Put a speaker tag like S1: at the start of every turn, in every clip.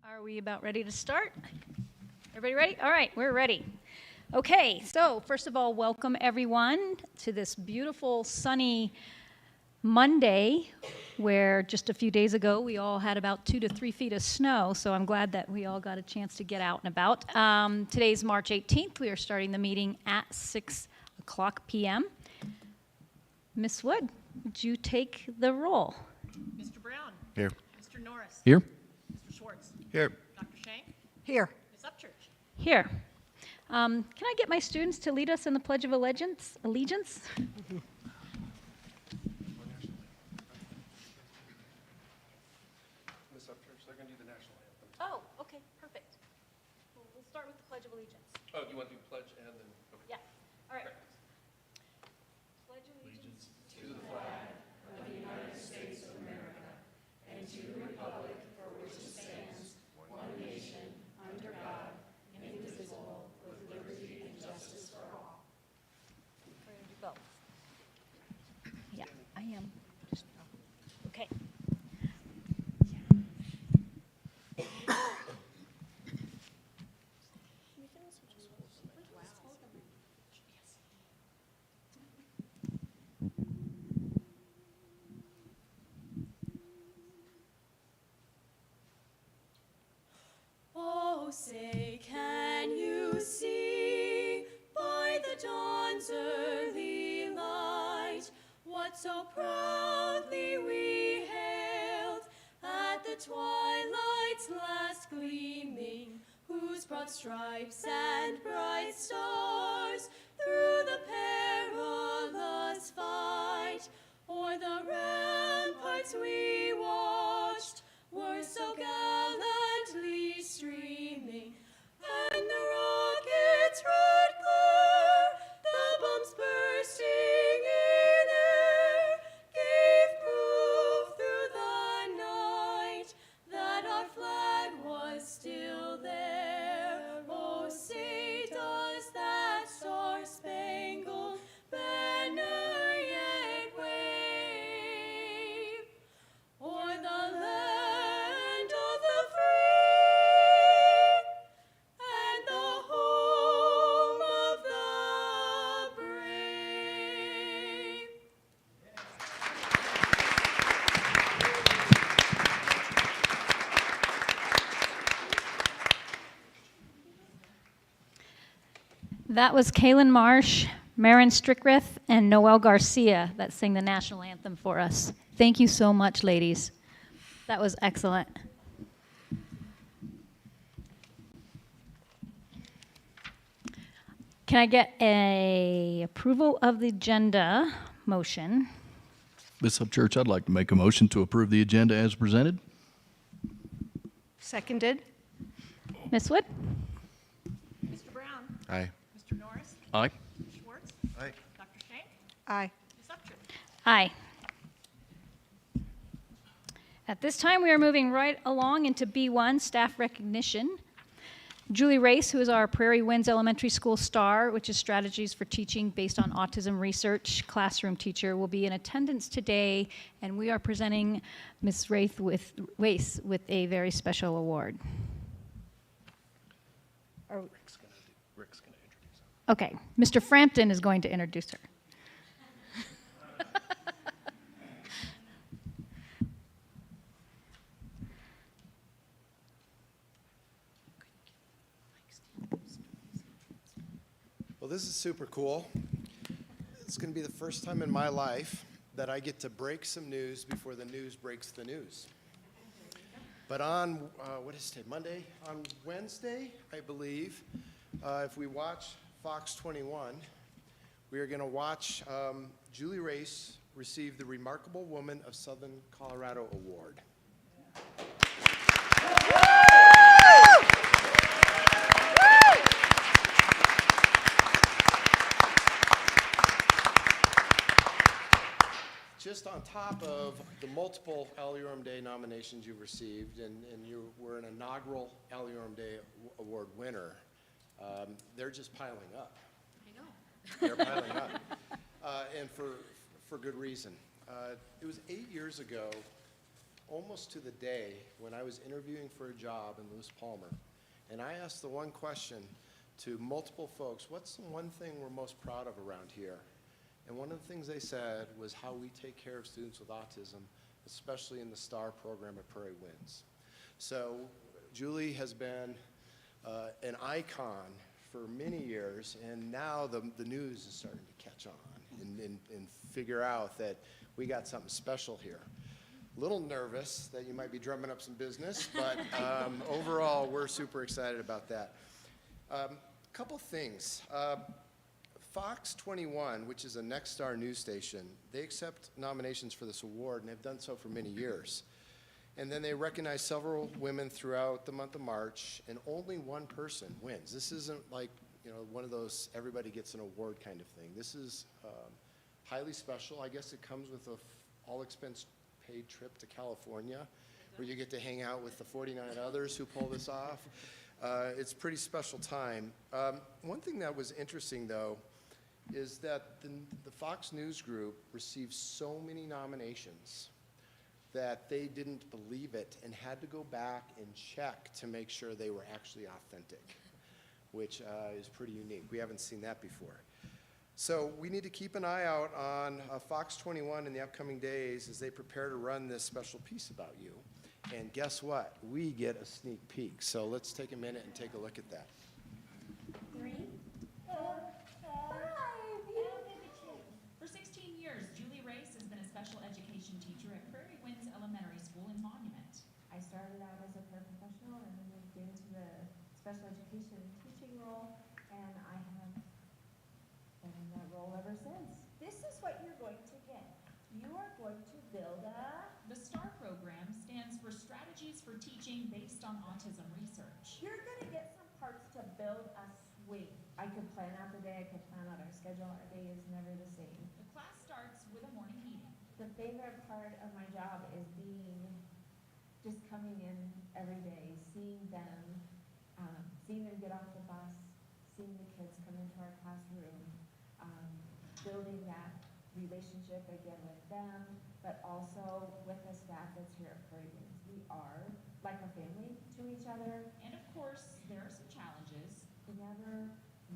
S1: Are we about ready to start? Everybody ready? All right, we're ready. Okay, so first of all, welcome everyone to this beautiful sunny Monday, where just a few days ago we all had about 2 to 3 feet of snow, so I'm glad that we all got a chance to get out and about. Today's March 18th. We are starting the meeting at 6 o'clock p.m. Ms. Wood, would you take the roll?
S2: Mr. Brown.
S3: Here.
S2: Mr. Norris.
S3: Here.
S2: Mr. Schwartz.
S3: Here.
S2: Dr. Shank.
S4: Here.
S2: Ms. Upchurch.
S1: Here. Can I get my students to lead us in the Pledge of Allegiance?
S3: Ms. Upchurch, they're going to do the national anthem.
S1: Oh, okay, perfect. We'll start with the Pledge of Allegiance.
S3: Oh, you want to do pledge and then? Okay.
S1: Yeah, all right.
S3: Okay.
S1: Pledge allegiance. We're going to do both. Yeah, I am. Okay.
S5: Oh, say, can you see by the dawn's early light what so proudly we hailed at the twilight's last gleaming, whose broad stripes and bright stars through the perilous fight o'er the ramparts we watched were so gallantly streaming, and the rocket's red glare, the bombs bursting in air, gave proof through the night that our flag was still there. Oh, say does that star-spangled banner yet wave o'er the land of the free and the home of the brave?
S1: That was Kaylin Marsh, Marin Strickreth, and Noel Garcia that sang the national anthem for us. Thank you so much, ladies. That was excellent. Can I get a approval of the agenda motion?
S3: Ms. Upchurch, I'd like to make a motion to approve the agenda as presented.
S4: Seconded.
S1: Ms. Wood?
S2: Mr. Brown.
S3: Aye.
S2: Mr. Norris.
S3: Aye.
S2: Mr. Schwartz.
S3: Aye.
S2: Dr. Shank.
S4: Aye.
S2: Ms. Upchurch.
S1: Aye. At this time, we are moving right along into B1, staff recognition. Julie Race, who is our Prairie Winds Elementary School star, which is strategies for teaching based on autism research, classroom teacher, will be in attendance today, and we are presenting Ms. Race with a very special award.
S3: Rick's going to introduce him.
S1: Okay, Mr. Frampton is going to introduce her.
S6: Well, this is super cool. It's going to be the first time in my life that I get to break some news before the news breaks the news. But on, what is today, Monday? On Wednesday, I believe, if we watch Fox 21, we are going to watch Julie Race receive the Remarkable Woman of Southern Colorado Award. Just on top of the multiple Al-Urim Day nominations you've received, and you were an inaugural Al-Urim Day Award winner, they're just piling up.
S2: I know.
S6: They're piling up, and for good reason. It was 8 years ago almost to the day when I was interviewing for a job in Lewis Palmer. And I asked the one question to multiple folks, what's the one thing we're most proud of around here? And one of the things they said was how we take care of students with autism, especially in the STAR program at Prairie Winds. So Julie has been an icon for many years, and now the news is starting to catch on and figure out that we got something special here. A little nervous that you might be drumming up some business, but overall, we're super excited about that. Couple things. Fox 21, which is a Nexstar news station, they accept nominations for this award, and they've done so for many years. And then they recognize several women throughout the month of March, and only one person wins. This isn't like, you know, one of those everybody gets an award kind of thing. This is highly special. I guess it comes with a all-expense paid trip to California, where you get to hang out with the 49 others who pull this off. It's a pretty special time. One thing that was interesting, though, is that the Fox News Group received so many nominations that they didn't believe it and had to go back and check to make sure they were actually authentic, which is pretty unique. We haven't seen that before. So we need to keep an eye out on Fox 21 in the upcoming days as they prepare to run this special piece about you. And guess what? We get a sneak peek. So let's take a minute and take a look at that.
S4: 3, 4, 5.
S2: For 16 years, Julie Race has been a special education teacher at Prairie Winds Elementary School in Monument.
S4: I started out as a paraprofessional and then moved into the special education teaching role, and I have been in that role ever since. This is what you're going to get. You are going to build a...
S2: The STAR program stands for Strategies for Teaching Based on Autism Research.
S4: You're going to get some parts to build a swing. I could plan out the day, I could plan out our schedule. Our day is never the same.
S2: The class starts with a morning meeting.
S4: The favorite part of my job is just coming in every day, seeing them get off the bus, seeing the kids come into our classroom, building that relationship again with them, but also with the staff that's here at Prairie Winds. We are like a family to each other.
S2: And of course, there are some challenges.
S4: We never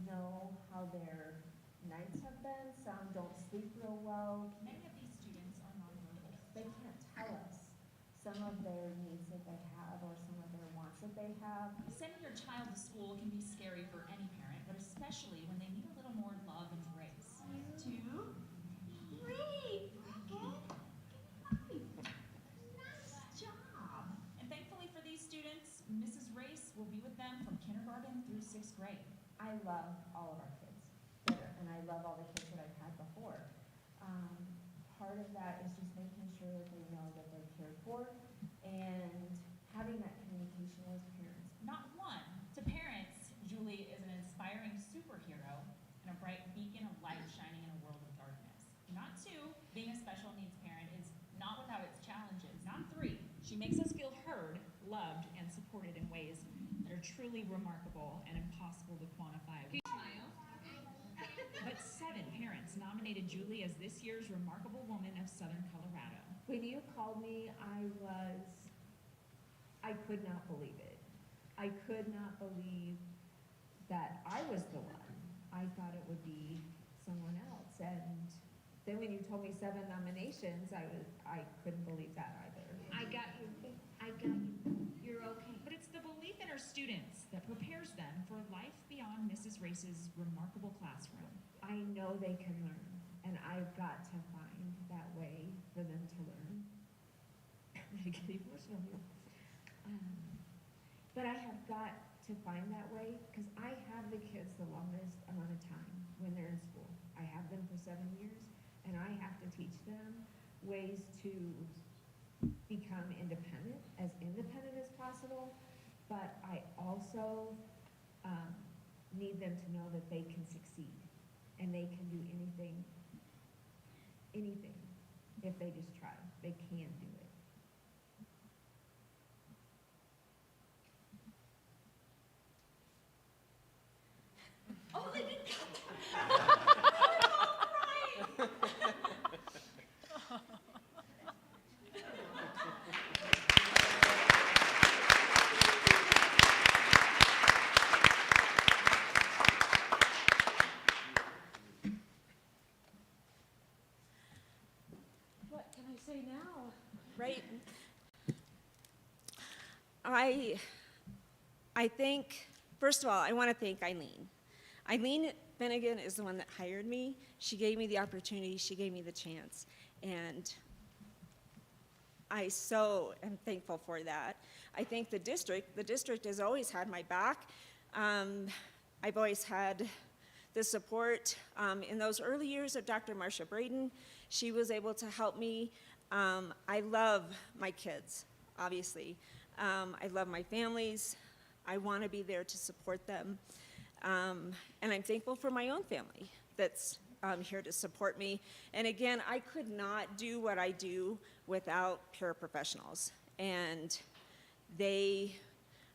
S4: know how their nights have been. Some don't sleep real well.
S2: Many of these students are nonverbal.
S4: They can't tell us some of their needs that they have or some of their wants that they have.
S2: Sending your child to school can be scary for any parent, but especially when they need a little more love and grace. 2, 3. Nice job. And thankfully for these students, Mrs. Race will be with them from kindergarten through 6th grade.
S4: I love all of our kids better, and I love all the kids that I've had before. Part of that is just making sure that they know that they're cared for and having that communication with parents.
S2: Not one. To parents, Julie is an inspiring superhero and a bright beacon of light shining in a world of darkness. Not 2. Being a special needs parent is not without its challenges. Not 3. She makes us feel heard, loved, and supported in ways that are truly remarkable and impossible to quantify. But 7 parents nominated Julie as this year's Remarkable Woman of Southern Colorado.
S4: When you called me, I could not believe it. I could not believe that I was the one. I thought it would be someone else. And then when you told me 7 nominations, I couldn't believe that either. I got you. You're okay.
S2: But it's the belief in our students that prepares them for life beyond Mrs. Race's remarkable classroom.
S4: I know they can learn, and I've got to find that way for them to learn. I get emotional here. But I have got to find that way because I have the kids the longest amount of time when they're in school. I have them for 7 years, and I have to teach them ways to become independent as possible, but I also need them to know that they can succeed and they can do anything if they just try. They can do it. Oh, they didn't I say now?
S5: Right? I think, first of all, I want to thank Eileen. Eileen Finnegan is the one that hired me. She gave me the opportunity, she gave me the chance, and I so am thankful for that. I think the district has always had my back. I've always had the support. In those early years of Dr. Marcia Braden, she was able to help me. I love my kids, obviously. I love my families. I want to be there to support them. And I'm thankful for my own family that's here to support me. And again, I could not do what I do without paraprofessionals. And they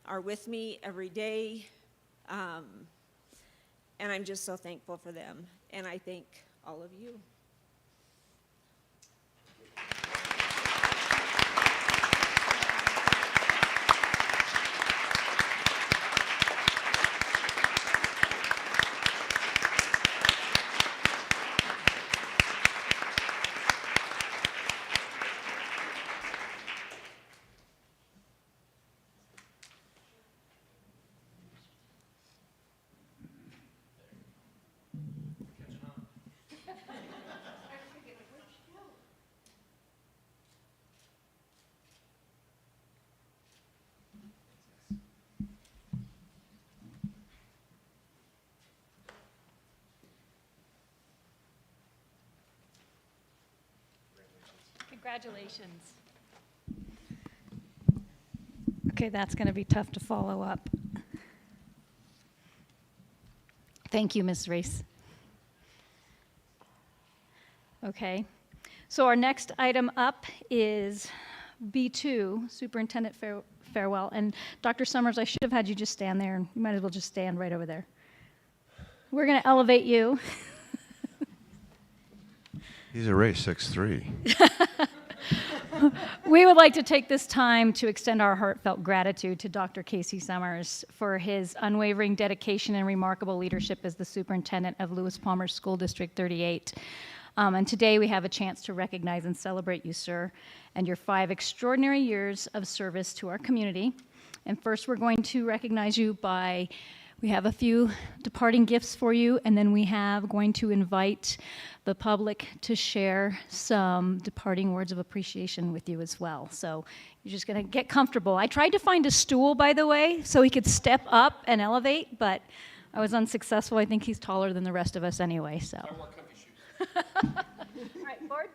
S5: are with me every day. And I'm just so thankful for them. And I thank all of you.
S1: Congratulations. Okay, that's going to be tough to follow up. Thank you, Ms. Reese. Okay, so our next item up is B2, Superintendent Farewell. And Dr. Summers, I should have had you just stand there, and you might as well just stand right over there. We're going to elevate you.
S7: He's a race 6'3".
S1: We would like to take this time to extend our heartfelt gratitude to Dr. Casey Summers for his unwavering dedication and remarkable leadership as the superintendent of Lewis Palmer School District 38. And today we have a chance to recognize and celebrate you, sir, and your 5 extraordinary years of service to our community. And first we're going to recognize you by, we have a few departing gifts for you, and then we have going to invite the public to share some departing words of appreciation with you as well. So you're just going to get comfortable. I tried to find a stool, by the way, so he could step up and elevate, but I was unsuccessful. I think he's taller than the rest of us anyway, so. I wore comfy shoes. All right, forward.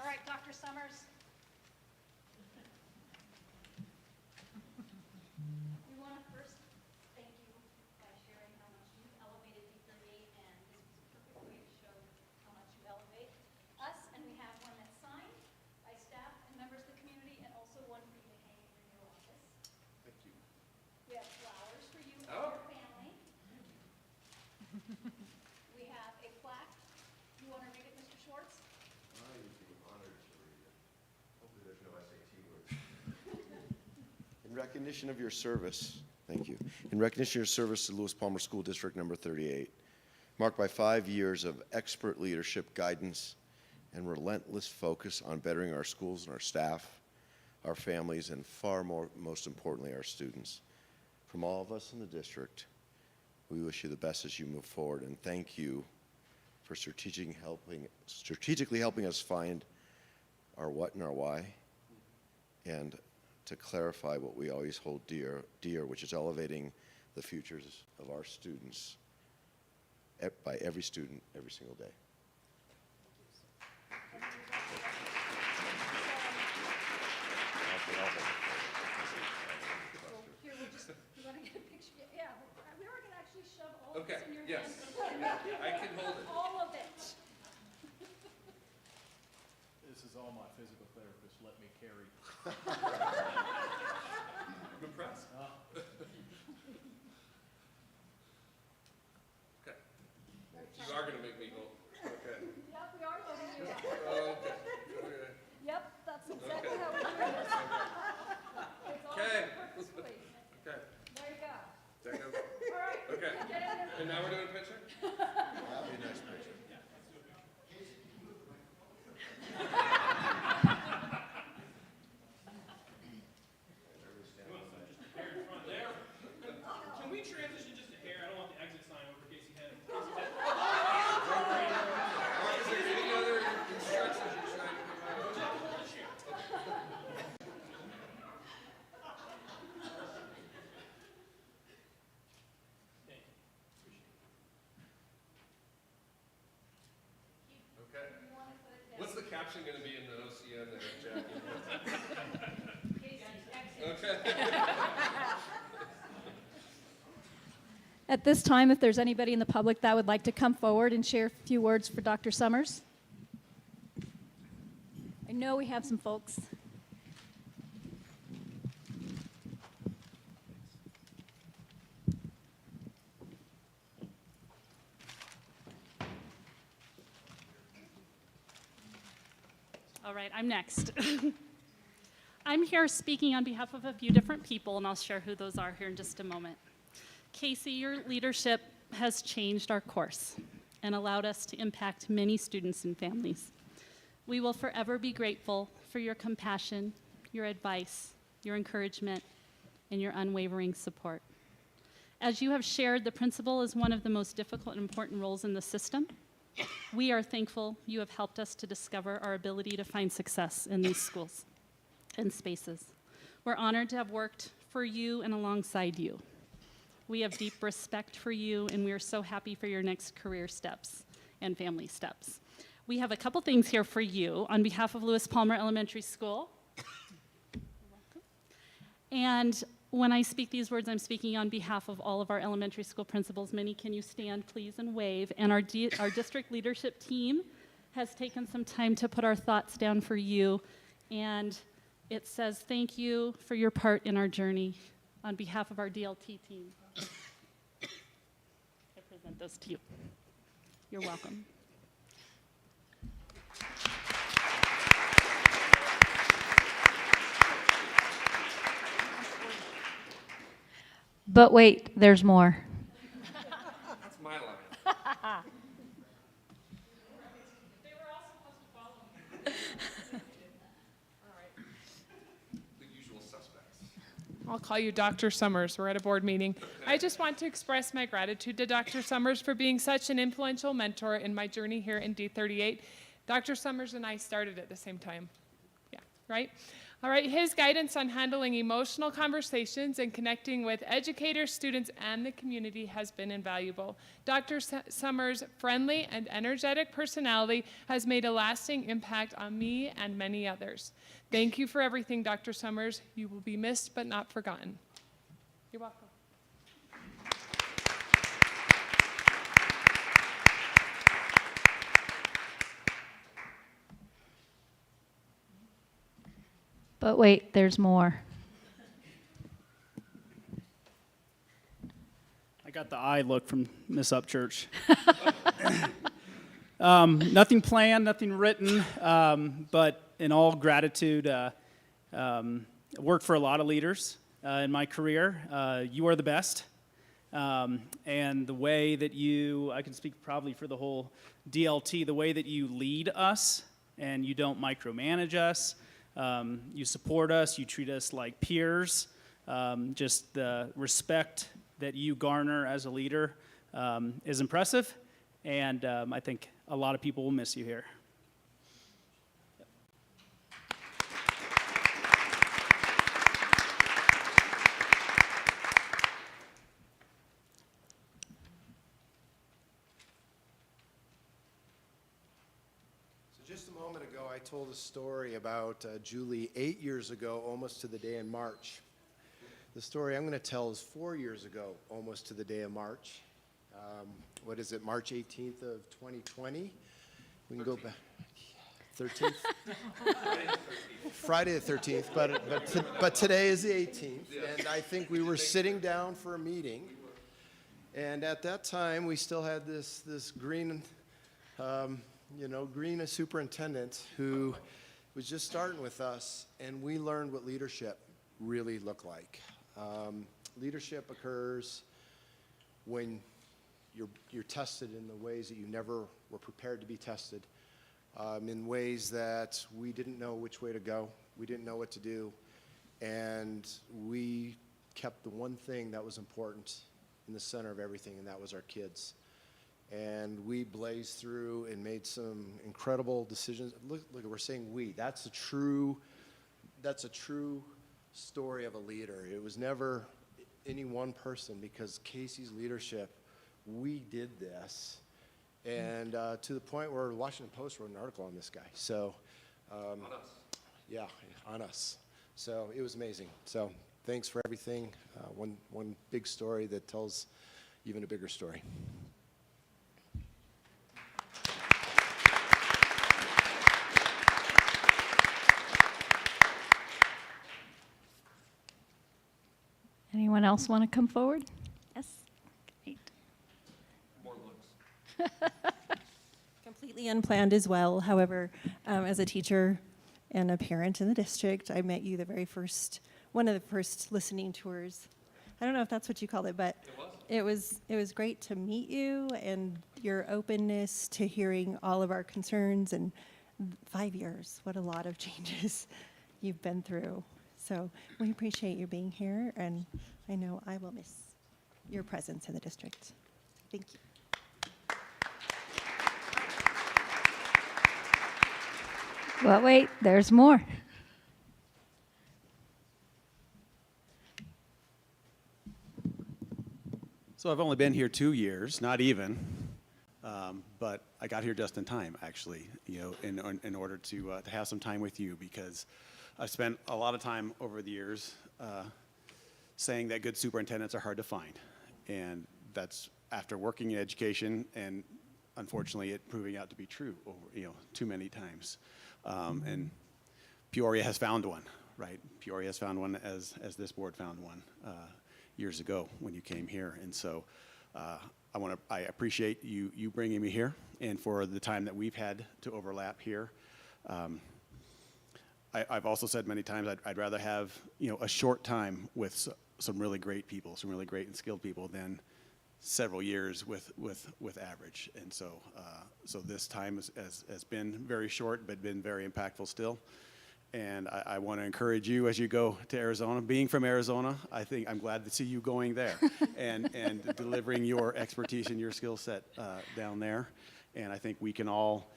S1: All right, Dr. Summers. We want to first thank you by sharing how much you've elevated D38, and this was a perfect way to show how much you elevate us. And we have one that's signed by staff and members of the community, and also one for you to hang in your office.
S6: Thank you.
S1: We have flowers for you and your family. We have a plaque. You want to read it, Mr. Schwartz?
S7: I would be honored to read it. Hopefully there's no SAT words.
S6: In recognition of your service, thank you. In recognition of your service to Lewis Palmer School District number 38, marked by 5 years of expert leadership, guidance, and relentless focus on bettering our schools and our staff, our families, and most importantly, our students. From all of us in the district, we wish you the best as you move forward, and thank you for strategically helping us find our what and our why, and to clarify what we always hold dear, which is elevating the futures of our students by every student every single day.
S1: Here, we'll just, you want to get a picture? Yeah, we were going to actually shove all of
S8: Okay,
S1: this in your
S8: yes.
S1: hand.
S8: I can hold it.
S1: All of it.
S3: This is all my physical therapist let me carry.
S8: I'm impressed. Okay. You are going to make me hold. Okay.
S1: Yep, we are voting you.
S8: caption going to be in the OCN there, Jackie? Okay.
S1: At this time, if there's anybody in the public that would like to come forward and share a few words for Dr. Summers. I know we have some folks.
S9: All right, I'm next. I'm here speaking on behalf of a few different people, and I'll share who those are here in just a moment. Casey, your leadership has changed our course and allowed us to impact many students and families. We will forever be grateful for your compassion, your advice, your encouragement, and your unwavering support. As you have shared, the principal is one of the most difficult and important roles in the system. We are thankful you have helped us to discover our ability to find success in these schools and spaces. We're honored to have worked for you and alongside you. We have deep respect for you, and we are so happy for your next career steps and family steps. We have a couple things here for you on behalf of Lewis Palmer Elementary School. You're welcome. And when I speak these words, I'm speaking on behalf of all of our elementary school principals. Minnie, can you stand, please, and wave? And our district leadership team has taken some time to put our thoughts down for you. And it says, thank you for your part in our journey on behalf of our DLT team. I present those to you. You're welcome.
S1: But wait, there's more.
S8: That's my line.
S9: They were all supposed to follow me.
S8: All right. The usual suspects.
S10: I'll call you Dr. Summers. We're at a board meeting. I just want to express my gratitude to Dr. Summers for being such an influential mentor in my journey here in D38. Dr. Summers and I started at the same time. Yeah, right? All right, his guidance on handling emotional conversations and connecting with educators, students, and the community has been invaluable. Dr. Summers' friendly and energetic personality has made a lasting impact on me and many others. Thank you for everything, Dr. Summers. You will be missed but not forgotten. You're welcome.
S1: But wait, there's more.
S11: I got the eye look from Miss Upchurch. Nothing planned, nothing written, but in all gratitude, worked for a lot of leaders in my career. You are the best. And the way that you, I can speak probably for the whole DLT, the way that you lead us and you don't micromanage us, you support us, you treat us like peers, just the respect that you garner as a leader is impressive, and I think a lot of people will miss you here.
S6: Just a moment ago, I told a story about Julie 8 years ago, almost to the day in March. The story I'm going to tell is 4 years ago, almost to the day of March. What is it, March 18th of 2020? We can go back. 13th? Friday the 13th, but today is the 18th, and I think we were sitting down for a meeting, and at that time, we still had this green green superintendent who was just starting with us, and we learned what leadership really looked like. Leadership occurs when you're tested in the ways that you never were prepared to be tested, in ways that we didn't know which way to go, we didn't know what to do, and we kept the one thing that was important in the center of everything, and that was our kids. And we blazed through and made some incredible decisions. Look, we're saying we. That's a true story of a leader. It was never any one person, because Casey's leadership, we did this, And to the point where the Washington Post wrote an article on this guy. So,
S8: On us.
S6: yeah, on us. So it was amazing. So thanks for everything. One big story that tells even a bigger story.
S1: Anyone else want to come forward? Yes. Great.
S8: More looks.
S12: Completely unplanned as well. However, as a teacher and a parent in the district, I met you one of the first listening tours. I don't know if that's what you called it, but it was great to meet you and your openness to hearing all of our concerns. And 5 years, what a lot of changes you've been through. So we appreciate you being here, and I know I will miss your presence in the district. Thank you.
S1: Well, wait, there's more.
S13: So I've only been here 2 years, not even, but I got here just in time, actually, in order to have some time with you, because I've spent a lot of time over the years saying that good superintendents are hard to find, and that's after working in education, and unfortunately it proving out to be true over, too many times. And Peoria has found one, right? Peoria has found one as this board found one years ago when you came here. And so I appreciate you bringing me here, and for the time that we've had to overlap here. I've also said many times I'd rather have a short time with some really great people, some really great and skilled people, than several years with average. And so so this time has been very short, but been very impactful still. And I want to encourage you as you go to Arizona. Being from Arizona, I think I'm glad to see you going there and delivering your expertise and your skill set down there. And I think we can all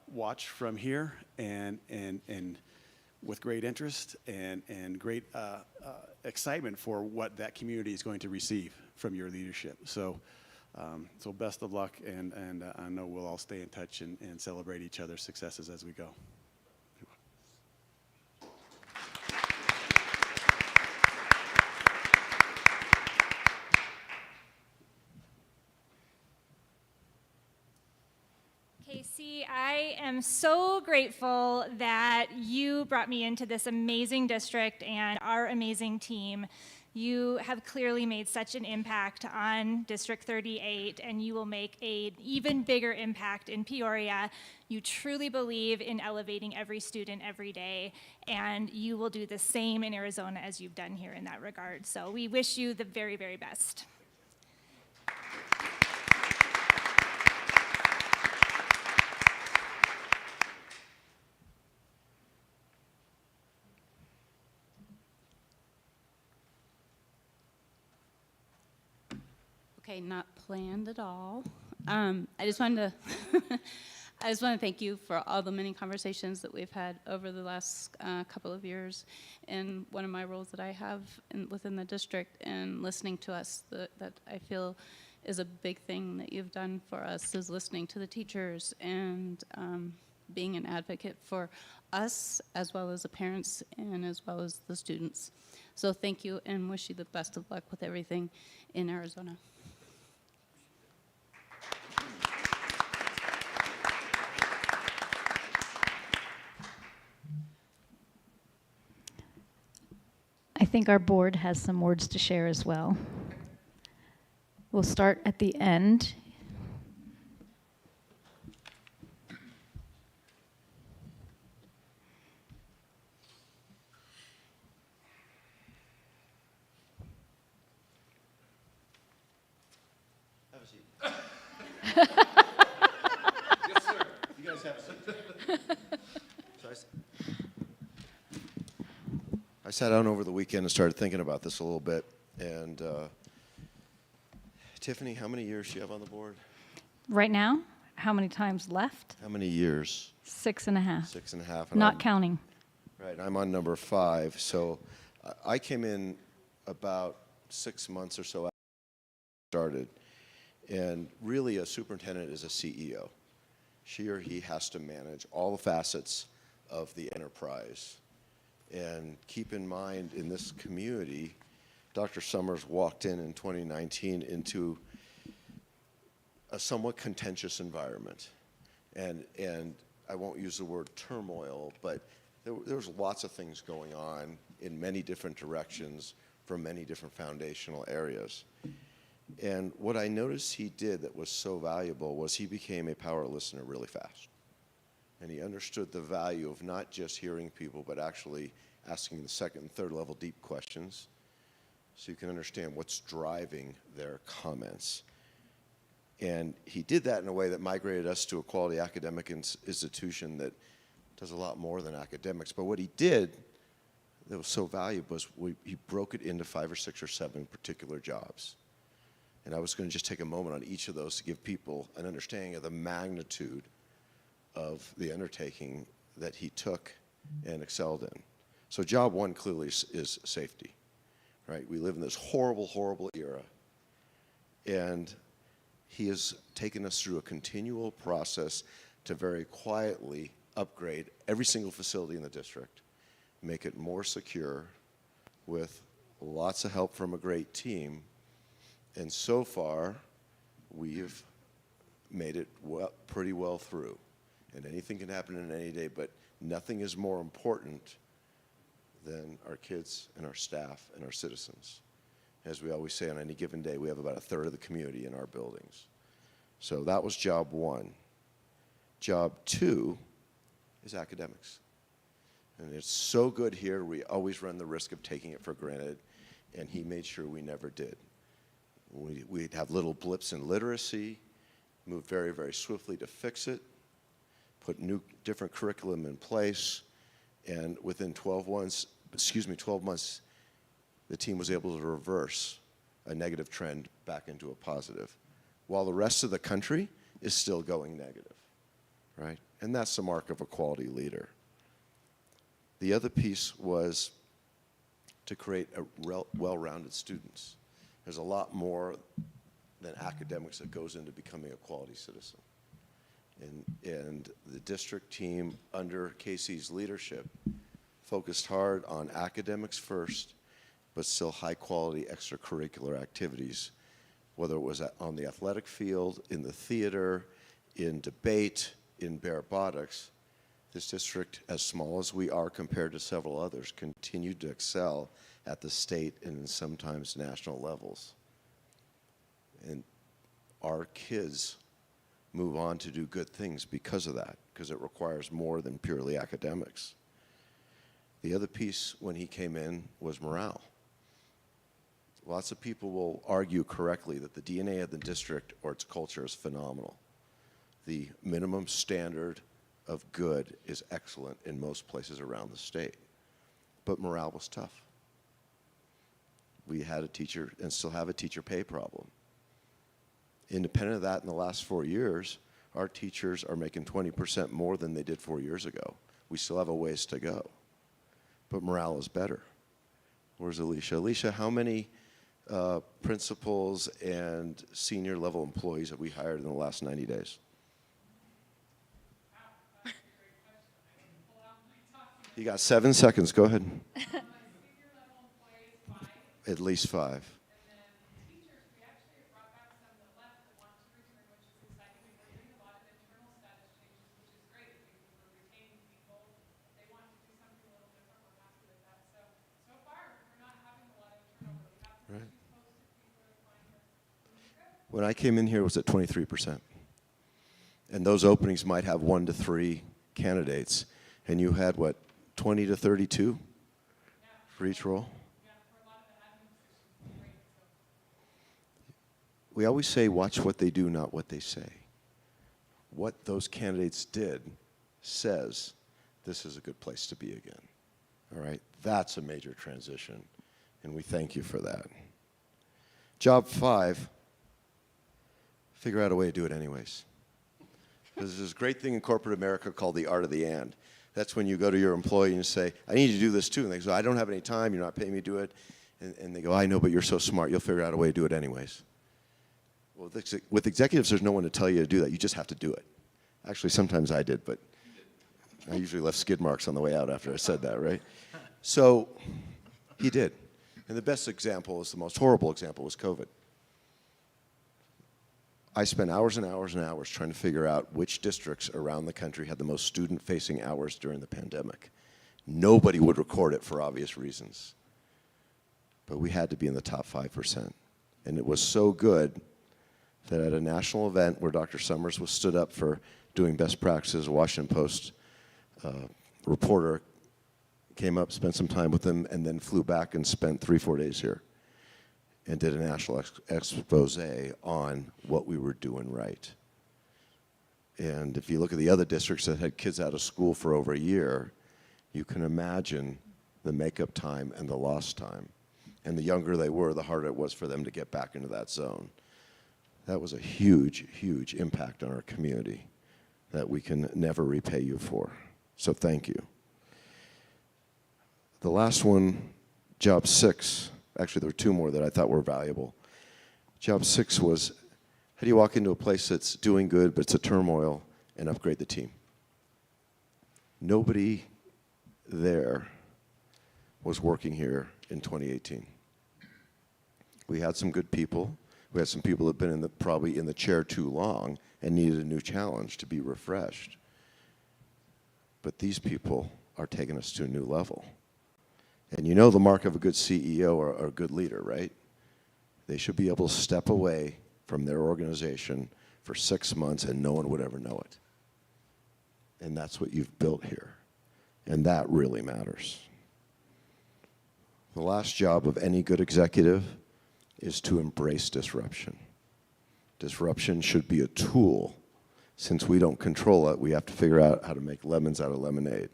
S13: watch from here and with great interest and great excitement for what that community is going to receive from your leadership. So so best of luck, and I know we'll all stay in touch and celebrate each other's successes as we go.
S2: Casey, I am so grateful that you brought me into this amazing district and our amazing team. You have clearly made such an impact on District 38, and you will make an even bigger impact in Peoria. You truly believe in elevating every student every day, and you will do the same in Arizona as you've done here in that regard. So we wish you the very, very best.
S14: Okay, not planned at all. I just wanted to I just want to thank you for all the many conversations that we've had over the last couple of years. And one of my roles that I have within the district and listening to us, that I feel is a big thing that you've done for us, is listening to the teachers and being an advocate for us as well as the parents and as well as the students. So thank you, and wish you the best of luck with everything in Arizona.
S1: I think our board has some words to share as well. We'll start at the end.
S7: Have a seat.
S8: Yes, sir.
S7: You guys have a seat. So I sat down over the weekend and started thinking about this a little bit. And Tiffany, how many years do you have on the board?
S1: Right now, how many times left?
S7: How many years?
S1: 6.5.
S7: 6.5.
S1: Not counting.
S7: Right, I'm on number 5. So I came in about 6 months or so after I started. And really, a superintendent is a CEO. She or he has to manage all the facets of the enterprise. And keep in mind, in this community, Dr. Summers walked in 2019 into a somewhat contentious environment. And I won't use the word turmoil, but there was lots of things going on in many different directions from many different foundational areas. And what I noticed he did that was so valuable was he became a power listener really fast. And he understood the value of not just hearing people, but actually asking the second and third level deep questions so you can understand what's driving their comments. And he did that in a way that migrated us to a quality academic institution that does a lot more than academics. But what he did that was so valuable was he broke it into 5 or 6 or 7 particular jobs. And I was going to just take a moment on each of those to give people an understanding of the magnitude of the undertaking that he took and excelled in. So job 1 clearly is safety, right? We live in this horrible, horrible era. And he has taken us through a continual process to very quietly upgrade every single facility in the district, make it more secure with lots of help from a great team. And so far, we've made it pretty well through. And anything can happen in any day, but nothing is more important than our kids and our staff and our citizens. As we always say, on any given day, we have about 1/3 of the community in our buildings. So that was job 1. Job 2 is academics. And it's so good here, we always run the risk of taking it for granted, and he made sure we never did. We'd have little blips in literacy, move very, very swiftly to fix it, put different curriculum in place, and within 12 months, the team was able to reverse a negative trend back into a positive, while the rest of the country is still going negative, right? And that's the mark of a quality leader. The other piece was to create a well-rounded students. There's a lot more than academics that goes into becoming a quality citizen. And the district team under Casey's leadership focused hard on academics first, but still high-quality extracurricular activities, whether it was on the athletic field, in the theater, in debate, in barobotics. This district, as small as we are compared to several others, continued to excel at the state and sometimes national levels. And our kids move on to do good things because of that, because it requires more than purely academics. The other piece when he came in was morale. Lots of people will argue correctly that the DNA of the district or its culture is phenomenal. The minimum standard of good is excellent in most places around the state. But morale was tough. We had a teacher and still have a teacher pay problem. Independent of that, in the last 4 years, our teachers are making 20% more than they did 4 years ago. We still have a ways to go. But morale is better. Where's Alicia? Alicia, how many principals and senior level employees have we hired in the last 90 days? You got 7 seconds. Go ahead. At least 5. Right. When I came in here, it was at 23%. And those openings might have 1 to 3 candidates. And you had, what, 20 to 32 for each role? We always say, watch what they do, not what they say. What those candidates did says this is a good place to be again. All right? That's a major transition, and we thank you for that. Job 5, figure out a way to do it anyways. There's this great thing in corporate America called the art of the and. That's when you go to your employee and you say, I need you to do this too. And they say, I don't have any time, you're not paying me to do it. And they go, I know, but you're so smart, you'll figure out a way to do it anyways. Well, with executives, there's no one to tell you to do that. You just have to do it. Actually, sometimes I did, but I usually left skid marks on the way out after I said that, right? So he did. And the best example is the most horrible example was COVID. I spent hours and hours and hours trying to figure out which districts around the country had the most student-facing hours during the pandemic. Nobody would record it for obvious reasons. But we had to be in the top 5%. And it was so good that at a national event where Dr. Summers was stood up for doing best practices, a Washington Post reporter came up, spent some time with him, and then flew back and spent 3-4 days here and did a national expose on what we were doing right. And if you look at the other districts that had kids out of school for over a year, you can imagine the makeup time and the lost time. And the younger they were, the harder it was for them to get back into that zone. That was a huge, huge impact on our community that we can never repay you for. So thank you. The last one, job 6, actually there were 2 more that I thought were valuable. Job 6 was, how do you walk into a place that's doing good, but it's a turmoil, and upgrade the team? Nobody there was working here in 2018. We had some good people. We had some people that had been probably in the chair too long and needed a new challenge to be refreshed. But these people are taking us to a new level. And you know the mark of a good CEO or a good leader, right? They should be able to step away from their organization for 6 months and no one would ever know it. And that's what you've built here. And that really matters. The last job of any good executive is to embrace disruption. Disruption should be a tool. Since we don't control it, we have to figure out how to make lemons out of lemonade.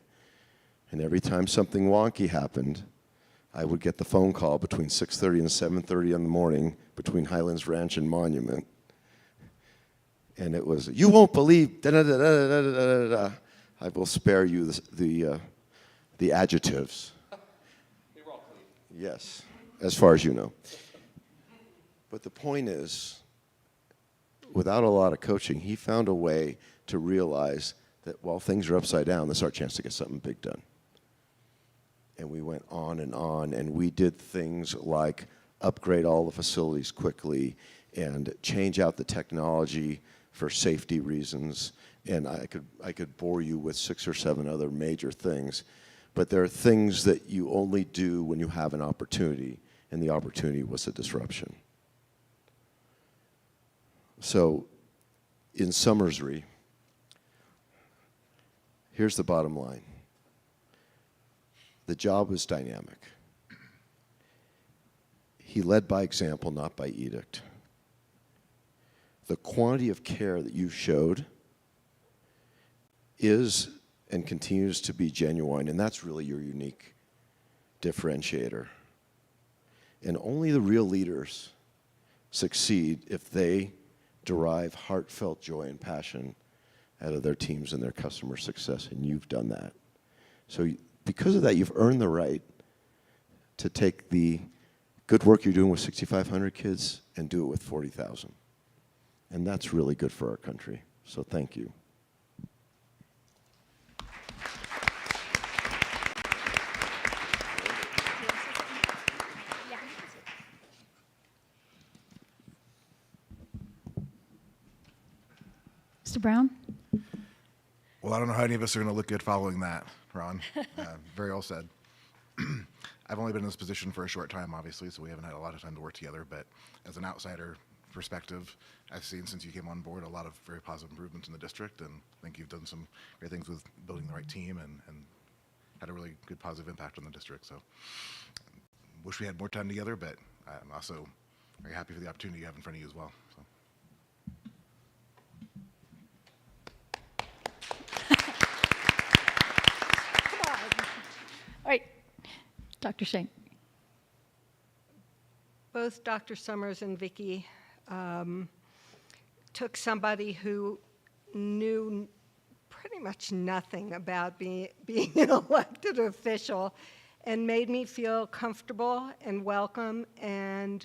S7: And every time something wonky happened, I would get the phone call between 6:30 and 7:30 in the morning between Highlands Ranch and Monument. And it was, you won't believe, da-da-da-da-da-da-da-da. I will spare you the adjectives.
S8: They were all clean.
S7: Yes, as far as you know. But the point is, without a lot of coaching, he found a way to realize that while things are upside down, this is our chance to get something big done. And we went on, and we did things like upgrade all the facilities quickly and change out the technology for safety reasons. And I could bore you with 6 or 7 other major things. But there are things that you only do when you have an opportunity, and the opportunity was a disruption. So, in summary, here's the bottom line. The job is dynamic. He led by example, not by edict. The quantity of care that you showed is and continues to be genuine, and that's really your unique differentiator. And only the real leaders succeed if they derive heartfelt joy and passion out of their teams and their customer success, and you've done that. So because of that, you've earned the right to take the good work you're doing with 6,500 kids and do it with 40,000. And that's really good for our country. So thank you.
S1: Mr. Brown?
S15: Well, I don't know how any of us are going to look good following that, Ron. Very well said. I've only been in this position for a short time, obviously, so we haven't had a lot of time to work together. But as an outsider perspective, I've seen since you came on board a lot of very positive improvements in the district, and I think you've done some great things with building the right team and had a really good positive impact on the district. So wish we had more time together, but I'm also very happy for the opportunity you have in front of you as well. So.
S1: All right, Dr. Shank.
S16: Both Dr. Summers and Vicki took somebody who knew pretty much nothing about being an elected official and made me feel comfortable and welcome. And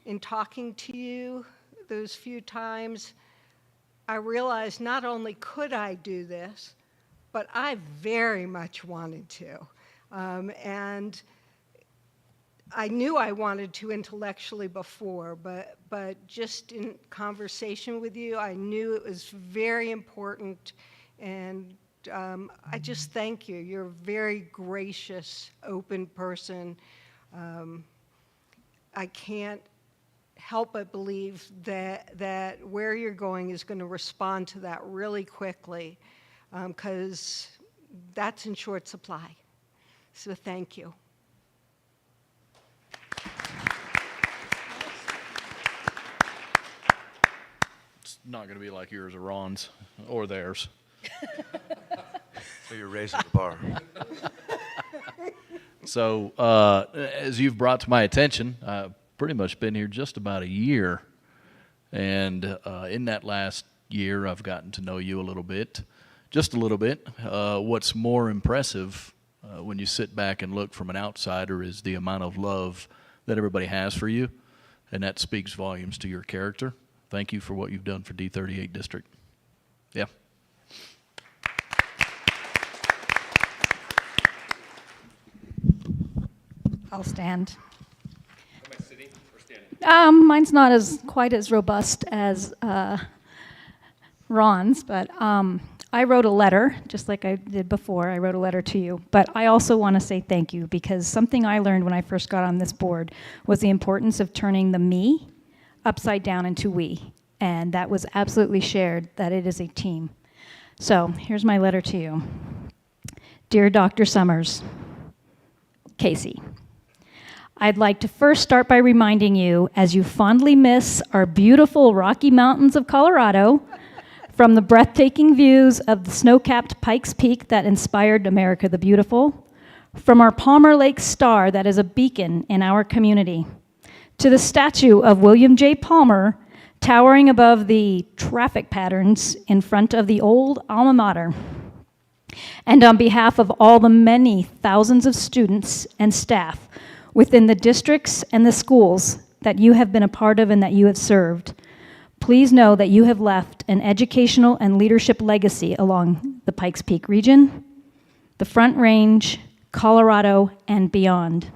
S16: in talking to you, those few times, I realized not only could I do this, but I very much wanted to. And I knew I wanted to intellectually before, but just in conversation with you, I knew it was very important, and I just thank you. You're a very gracious, open person. I can't help but believe that where you're going is going to respond to that really quickly, because that's in short supply. So thank you.
S3: It's not going to be like yours or Ron's or theirs.
S17: So you're raising the bar.
S3: So, as you've brought to my attention, I've pretty much been here just about a year. And in that last year, I've gotten to know you a little bit, just a little bit. What's more impressive when you sit back and look from an outsider is the amount of love that everybody has for you. And that speaks volumes to your character. Thank you for what you've done for D38 District. Yeah.
S1: I'll stand.
S8: Am I sitting or standing?
S1: Mine's not quite as robust as Ron's, but I wrote a letter, just like I did before. I wrote a letter to you. But I also want to say thank you, because something I learned when I first got on this board was the importance of turning the me upside down into we. And that was absolutely shared, that it is a team. So here's my letter to you. Dear Dr. Summers, Casey, I'd like to first start by reminding you, as you fondly miss our beautiful Rocky Mountains of Colorado, from the breathtaking views of the snow-capped Pikes Peak that inspired America the Beautiful, from our Palmer Lake Star that is a beacon in our community, to the statue of William J. Palmer towering above the traffic patterns in front of the old alma mater. And on behalf of all the many thousands of students and staff within the districts and the schools that you have been a part of and that you have served, please know that you have left an educational and leadership legacy along the Pikes Peak region, the Front Range, Colorado, and beyond.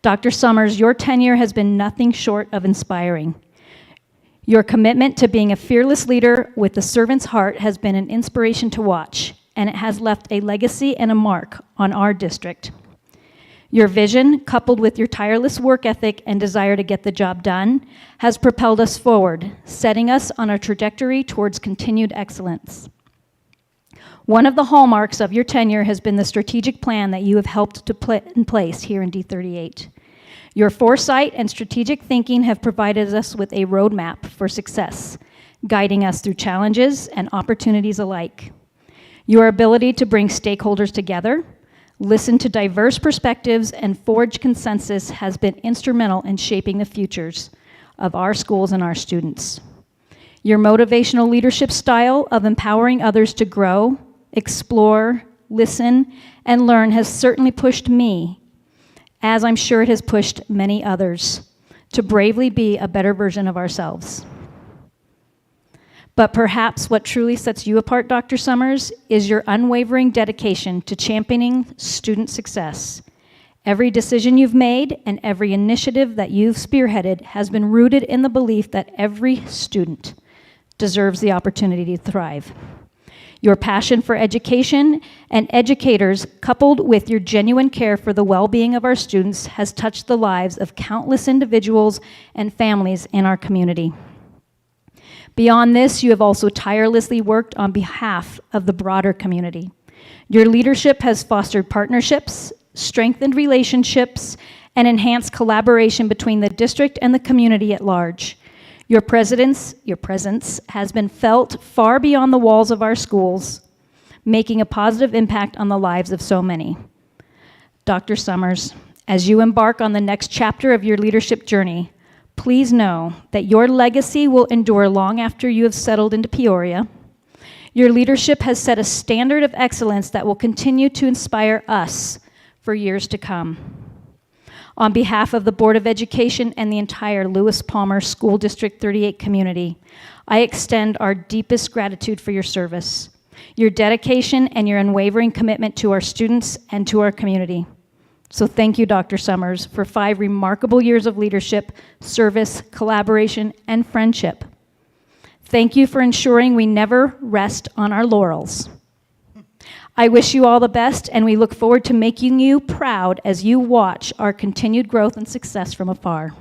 S1: Dr. Summers, your tenure has been nothing short of inspiring. Your commitment to being a fearless leader with the servant's heart has been an inspiration to watch, and it has left a legacy and a mark on our district. Your vision, coupled with your tireless work ethic and desire to get the job done, has propelled us forward, setting us on a trajectory towards continued excellence. One of the hallmarks of your tenure has been the strategic plan that you have helped to put in place here in D38. Your foresight and strategic thinking have provided us with a roadmap for success, guiding us through challenges and opportunities alike. Your ability to bring stakeholders together, listen to diverse perspectives, and forge consensus has been instrumental in shaping the futures of our schools and our students. Your motivational leadership style of empowering others to grow, explore, listen, and learn has certainly pushed me, as I'm sure it has pushed many others, to bravely be a better version of ourselves. But perhaps what truly sets you apart, Dr. Summers, is your unwavering dedication to championing student success. Every decision you've made and every initiative that you've spearheaded has been rooted in the belief that every student deserves the opportunity to thrive. Your passion for education and educators, coupled with your genuine care for the well-being of our students, has touched the lives of countless individuals and families in our community. Beyond this, you have also tirelessly worked on behalf of the broader community. Your leadership has fostered partnerships, strengthened relationships, and enhanced collaboration between the district and the community at large. Your presence has been felt far beyond the walls of our schools, making a positive impact on the lives of so many. Dr. Summers, as you embark on the next chapter of your leadership journey, please know that your legacy will endure long after you have settled into Peoria. Your leadership has set a standard of excellence that will continue to inspire us for years to come. On behalf of the Board of Education and the entire Lewis Palmer School District 38 community, I extend our deepest gratitude for your service, your dedication, and your unwavering commitment to our students and to our community. So thank you, Dr. Summers, for 5 remarkable years of leadership, service, collaboration, and friendship. Thank you for ensuring we never rest on our laurels. I wish you all the best, and we look forward to making you proud as you watch our continued growth and success from afar.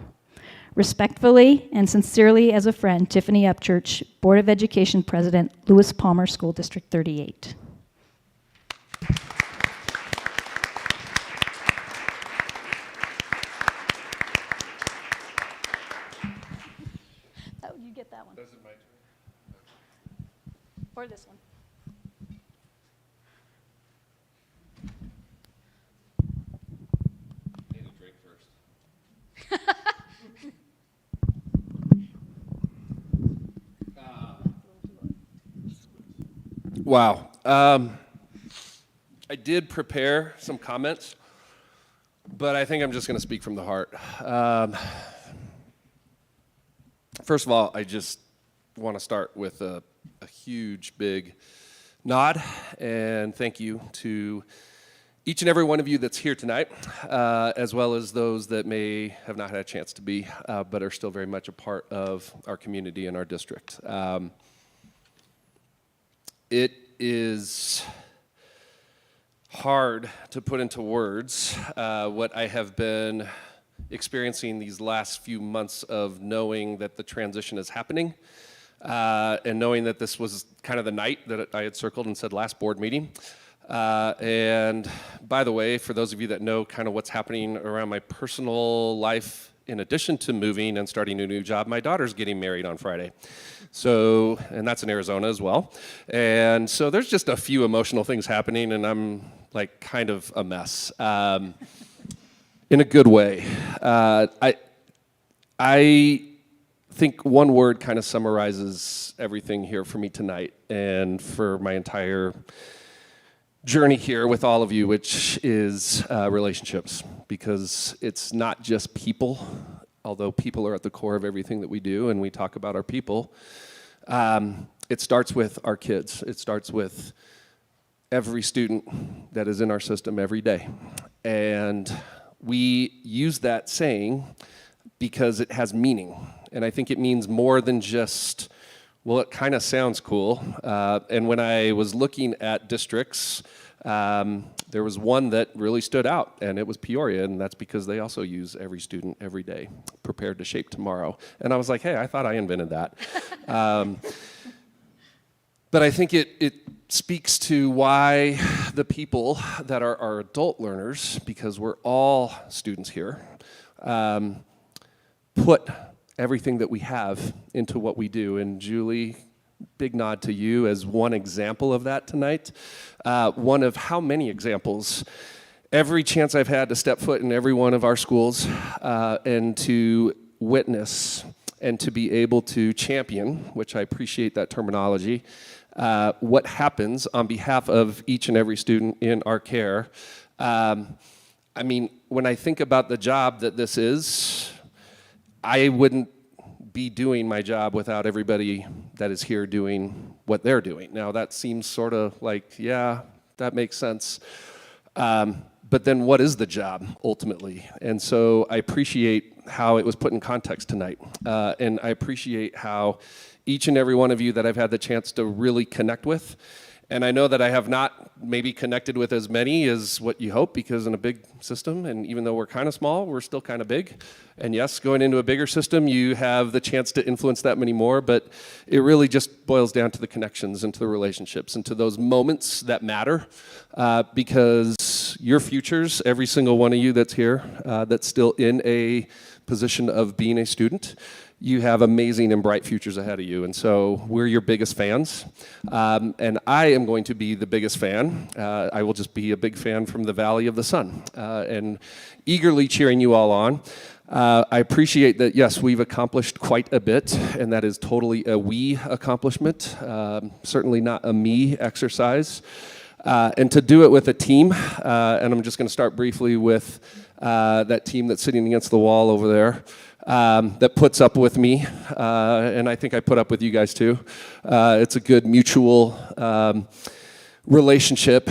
S1: Respectfully and sincerely as a friend, Tiffany Upchurch, Board of Education President, Lewis Palmer School District 38. Oh, you get that one.
S8: This is my turn.
S1: Or this one.
S8: Need a drink first. Wow. I did prepare some comments, but I think I'm just going to speak from the heart. First of all, I just want to start with a huge, big nod and thank you to each and every one of you that's here tonight, as well as those that may have not had a chance to be, but are still very much a part of our community and our district. It is hard to put into words what I have been experiencing these last few months of knowing that the transition is happening, and knowing that this was kind of the night that I had circled and said last board meeting. And by the way, for those of you that know kind of what's happening around my personal life, in addition to moving and starting a new job, my daughter's getting married on Friday. So, and that's in Arizona as well. And so there's just a few emotional things happening, and I'm like kind of a mess. In a good way. I think one word kind of summarizes everything here for me tonight and for my entire journey here with all of you, which is relationships, because it's not just people, although people are at the core of everything that we do and we talk about our people. It starts with our kids. It starts with every student that is in our system every day. And we use that saying because it has meaning. And I think it means more than just, well, it kind of sounds cool. And when I was looking at districts, there was one that really stood out, and it was Peoria, and that's because they also use every student every day, prepared to shape tomorrow. And I was like, hey, I thought I invented that. But I think it speaks to why the people that are our adult learners, because we're all students here, put everything that we have into what we do. And Julie, big nod to you as one example of that tonight. One of how many examples? Every chance I've had to step foot in every one of our schools and to witness and to be able to champion, which I appreciate that terminology, what happens on behalf of each and every student in our care. I mean, when I think about the job that this is, I wouldn't be doing my job without everybody that is here doing what they're doing. Now, that seems sort of like, yeah, that makes sense. But then what is the job, ultimately? And so I appreciate how it was put in context tonight. And I appreciate how each and every one of you that I've had the chance to really connect with. And I know that I have not maybe connected with as many as what you hope, because in a big system, and even though we're kind of small, we're still kind of big. And yes, going into a bigger system, you have the chance to influence that many more, but it really just boils down to the connections and to the relationships and to those moments that matter, because your futures, every single one of you that's here, that's still in a position of being a student, you have amazing and bright futures ahead of you. And so we're your biggest fans. And I am going to be the biggest fan. I will just be a big fan from the Valley of the Sun and eagerly cheering you all on. I appreciate that, yes, we've accomplished quite a bit, and that is totally a we accomplishment, certainly not a me exercise. And to do it with a team, and I'm just going to start briefly with that team that's sitting against the wall over there, that puts up with me, and I think I put up with you guys too. It's a good mutual relationship.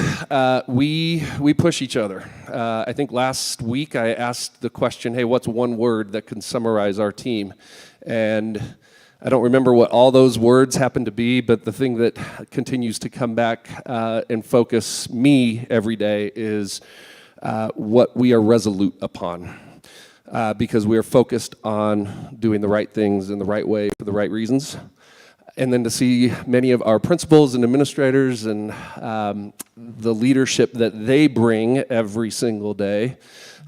S8: We push each other. I think last week I asked the question, hey, what's one word that can summarize our team? And I don't remember what all those words happen to be, but the thing that continues to come back and focus me every day is what we are resolute upon. Because we are focused on doing the right things in the right way for the right reasons. And then to see many of our principals and administrators and the leadership that they bring every single day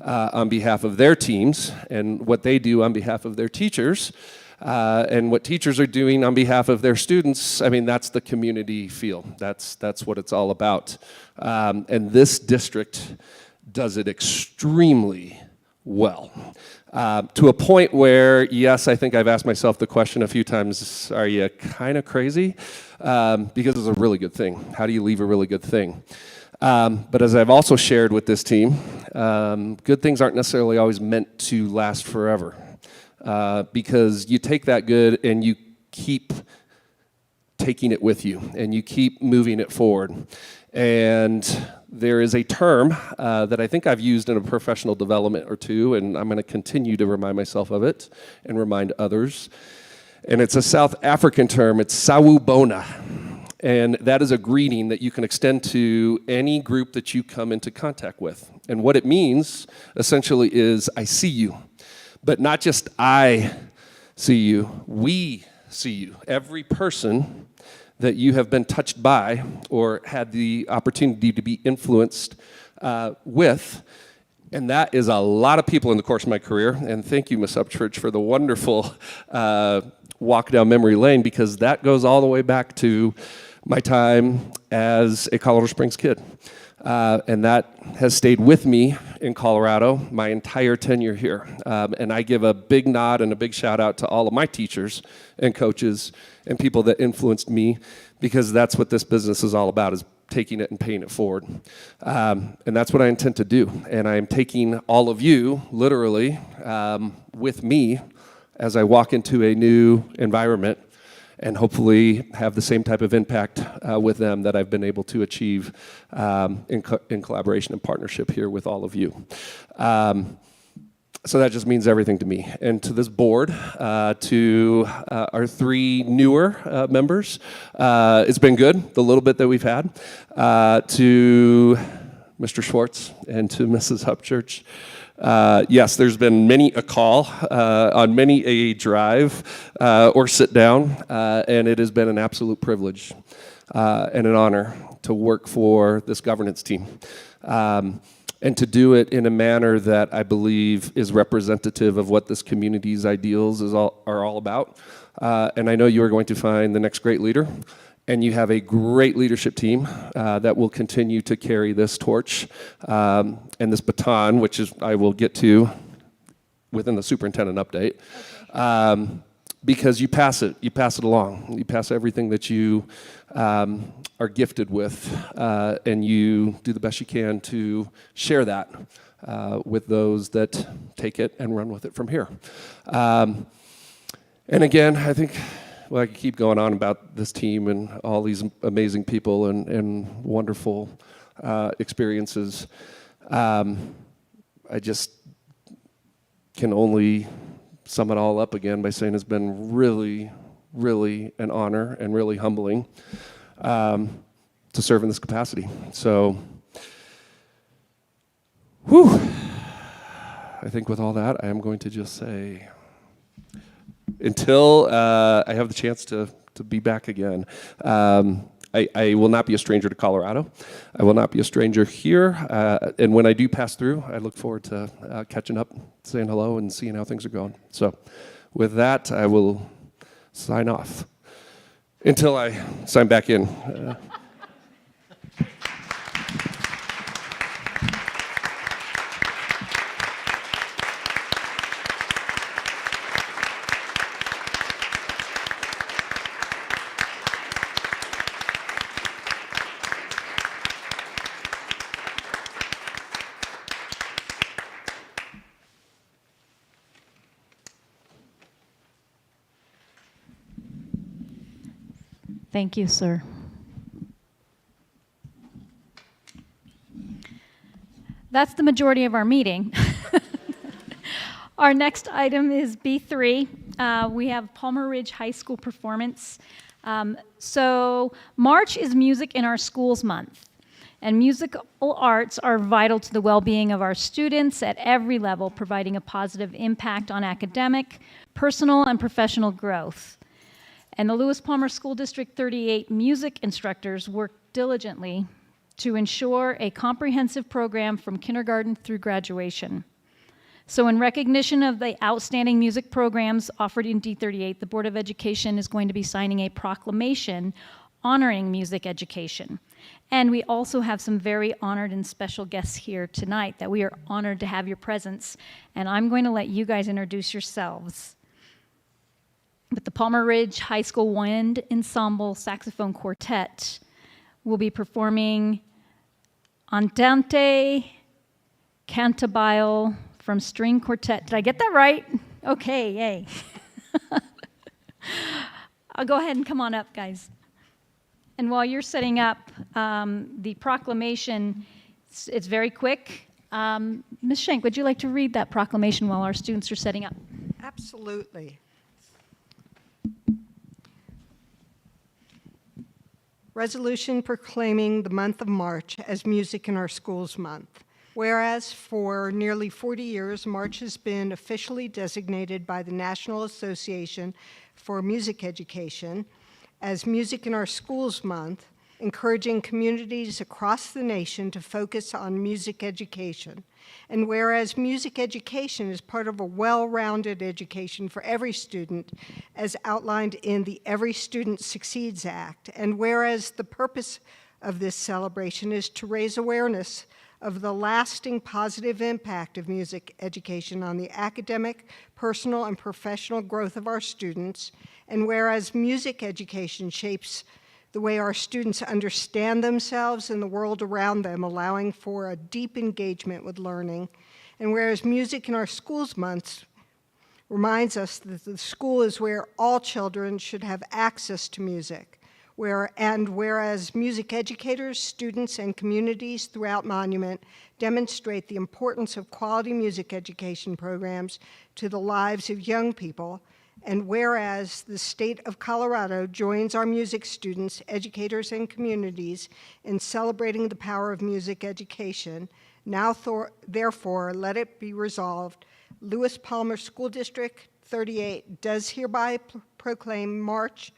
S8: on behalf of their teams and what they do on behalf of their teachers and what teachers are doing on behalf of their students, I mean, that's the community feel. That's what it's all about. And this district does it extremely well. To a point where, yes, I think I've asked myself the question a few times, are you kind of crazy? Because it's a really good thing. How do you leave a really good thing? But as I've also shared with this team, good things aren't necessarily always meant to last forever. Because you take that good and you keep taking it with you and you keep moving it forward. And there is a term that I think I've used in a professional development or two, and I'm going to continue to remind myself of it and remind others. And it's a South African term. It's sawubona. And that is a greeting that you can extend to any group that you come into contact with. And what it means, essentially, is I see you. But not just I see you, we see you. Every person that you have been touched by or had the opportunity to be influenced with. And that is a lot of people in the course of my career. And thank you, Ms. Upchurch, for the wonderful walk down memory lane, because that goes all the way back to my time as a Colorado Springs kid. And that has stayed with me in Colorado my entire tenure here. And I give a big nod and a big shout out to all of my teachers and coaches and people that influenced me, because that's what this business is all about, is taking it and paying it forward. And that's what I intend to do. And I am taking all of you, literally, with me as I walk into a new environment and hopefully have the same type of impact with them that I've been able to achieve in collaboration and partnership here with all of you. So that just means everything to me. And to this board, to our three newer members, it's been good, the little bit that we've had. To Mr. Schwartz and to Mrs. Upchurch. Yes, there's been many a call on many a drive or sit down, and it has been an absolute privilege and an honor to work for this governance team. And to do it in a manner that I believe is representative of what this community's ideals are all about. And I know you are going to find the next great leader, and you have a great leadership team that will continue to carry this torch and this baton, which is I will get to within the superintendent update. Because you pass it along. You pass everything that you are gifted with, and you do the best you can to share that with those that take it and run with it from here. And again, I think, well, I could keep going on about this team and all these amazing people and wonderful experiences. I just can only sum it all up again by saying it's been really, really an honor and really humbling to serve in this capacity. So, whew, I think with all that, I am going to just say, until I have the chance to be back again, I will not be a stranger to Colorado. I will not be a stranger here. And when I do pass through, I look forward to catching up, saying hello, and seeing how things are going. So with that, I will sign off until I sign back in.
S1: Thank you, sir. That's the majority of our meeting. Our next item is B3. We have Palmer Ridge High School performance. So March is Music in Our Schools Month. And musical arts are vital to the well-being of our students at every level, providing a positive impact on academic, personal, and professional growth. And the Lewis Palmer School District 38 music instructors work diligently to ensure a comprehensive program from kindergarten through graduation. So in recognition of the outstanding music programs offered in D38, the Board of Education is going to be signing a proclamation honoring music education. And we also have some very honored and special guests here tonight that we are honored to have your presence. And I'm going to let you guys introduce yourselves. But the Palmer Ridge High School Wind Ensemble Saxophone Quartet will be performing Andante Cantabile from String Quartet. Did I get that right? Okay, yay. I'll go ahead and come on up, guys. And while you're setting up the proclamation, it's very quick. Ms. Schenk, would you like to read that proclamation while our students are setting up?
S16: Absolutely. Resolution proclaiming the month of March as Music in Our Schools Month. Whereas for nearly 40 years, March has been officially designated by the National Association for Music Education as Music in Our Schools Month, encouraging communities across the nation to focus on music education. And whereas music education is part of a well-rounded education for every student, as outlined in the Every Student Succeeds Act, and whereas the purpose of this celebration is to raise awareness of the lasting positive impact of music education on the academic, personal, and professional growth of our students, and whereas music education shapes the way our students understand themselves and the world around them, allowing for a deep engagement with learning, and whereas Music in Our Schools Month reminds us that the school is where all children should have access to music, whereas music educators, students, and communities throughout Monument demonstrate the importance of quality music education programs to the lives of young people, and whereas the state of Colorado joins our music students, educators, and communities in celebrating the power of music education, now therefore let it be resolved, Lewis Palmer School District 38 does hereby proclaim March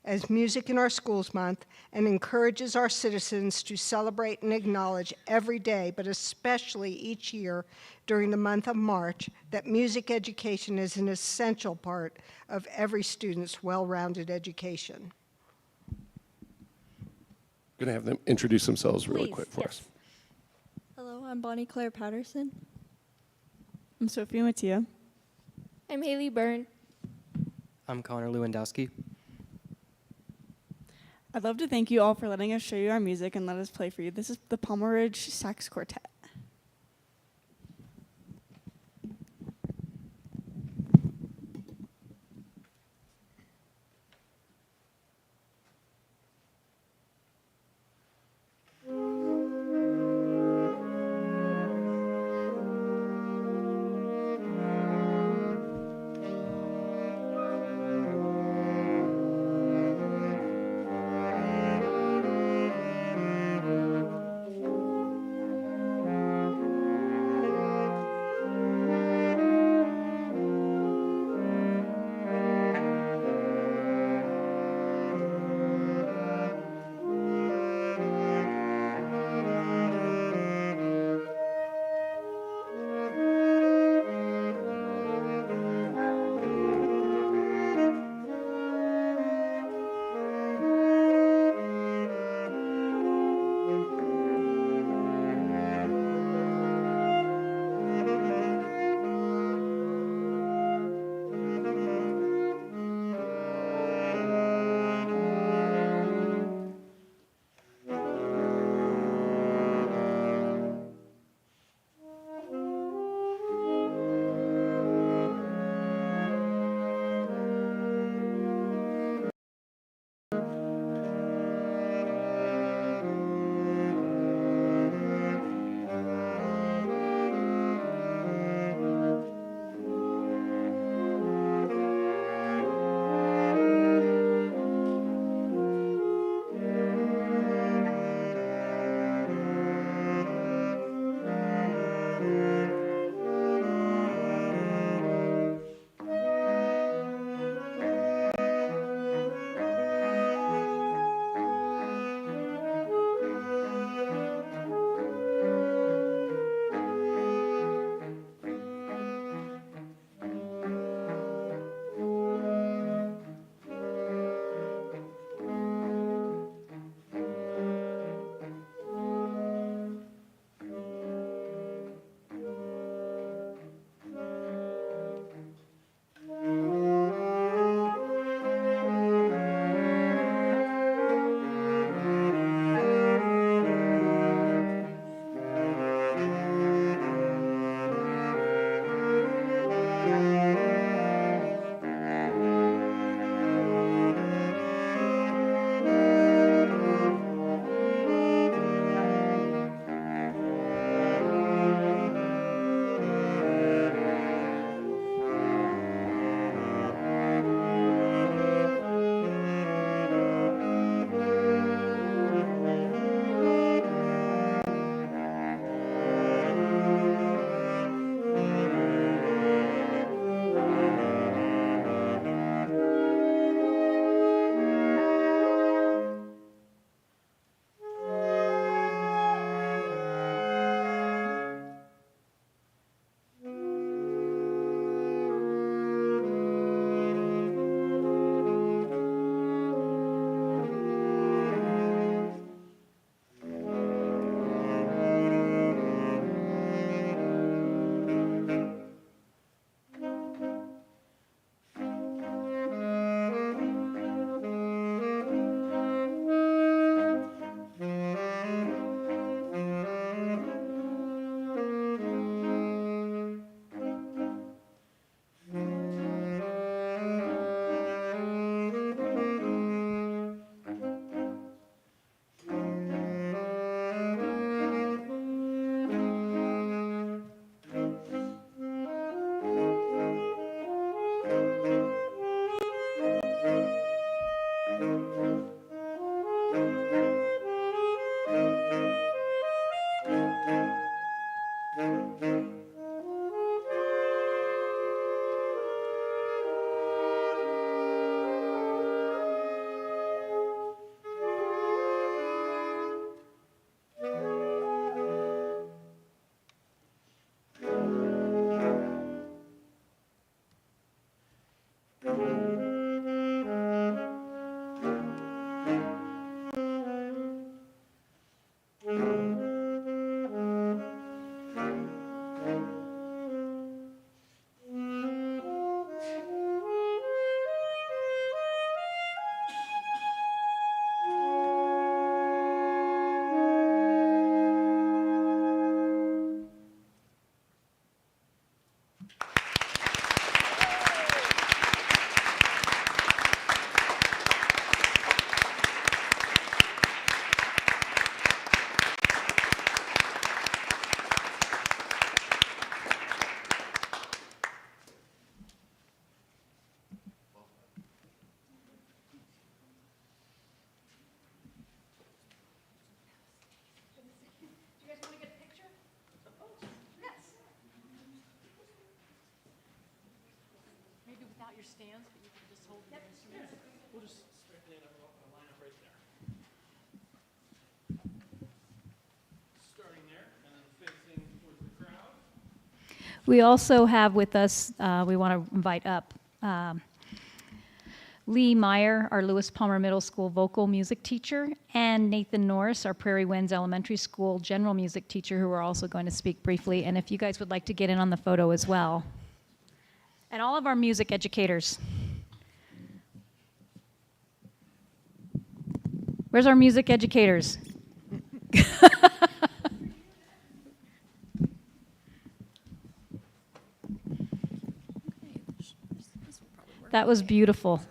S16: as Music in Our Schools Month and encourages our citizens to celebrate and acknowledge every day, but especially each year during the month of March, that music education is an essential part of every student's well-rounded education.
S8: I'm going to have them introduce themselves really
S1: Please,
S8: quick for us.
S18: Hello, I'm Bonnie Claire Patterson. I'm Sophia Mattia. I'm Haley Byrne.
S19: I'm Connor Lewandowski.
S18: I'd love to thank you all for letting us show you our music and let us play for you. This is the Palmer Ridge Sax Quartet.
S1: Maybe without your stands, but you can just hold the instruments.
S8: We'll just straighten it up and line up right there. Starting there and then facing towards the crowd.
S1: We also have with us, we want to invite up Lee Meyer, our Lewis Palmer Middle School vocal music teacher, and Nathan Norris, our Prairie Winds Elementary School general music teacher, who are also going to speak briefly. And if you guys would like to get in on the photo as well. And all of our music educators. Where's our music educators? That was beautiful.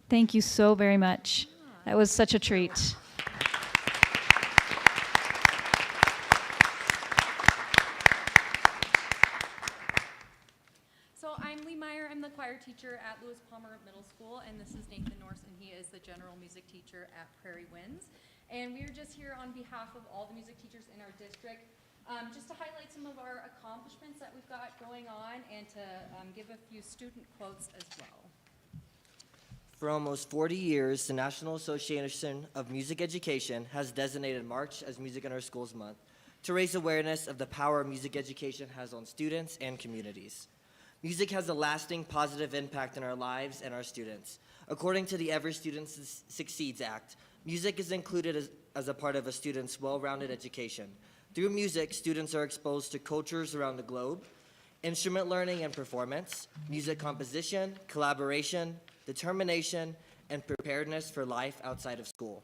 S1: Thank you so very much. That was such a treat.
S20: So I'm Lee Meyer. I'm the choir teacher at Lewis Palmer Middle School, and this is Nathan Norris, and he is the general music teacher at Prairie Winds. And we are just here on behalf of all the music teachers in our district, just to highlight some of our accomplishments that we've got going on, and to give a few student quotes as well.
S21: For almost 40 years, the National Association of Music Education has designated March as Music in Our Schools Month to raise awareness of the power music education has on students and communities. Music has a lasting positive impact in our lives and our students. According to the Every Student Succeeds Act, music is included as a part of a student's well-rounded education. Through music, students are exposed to cultures around the globe, instrument learning and performance, music composition, collaboration, determination, and preparedness for life outside of school.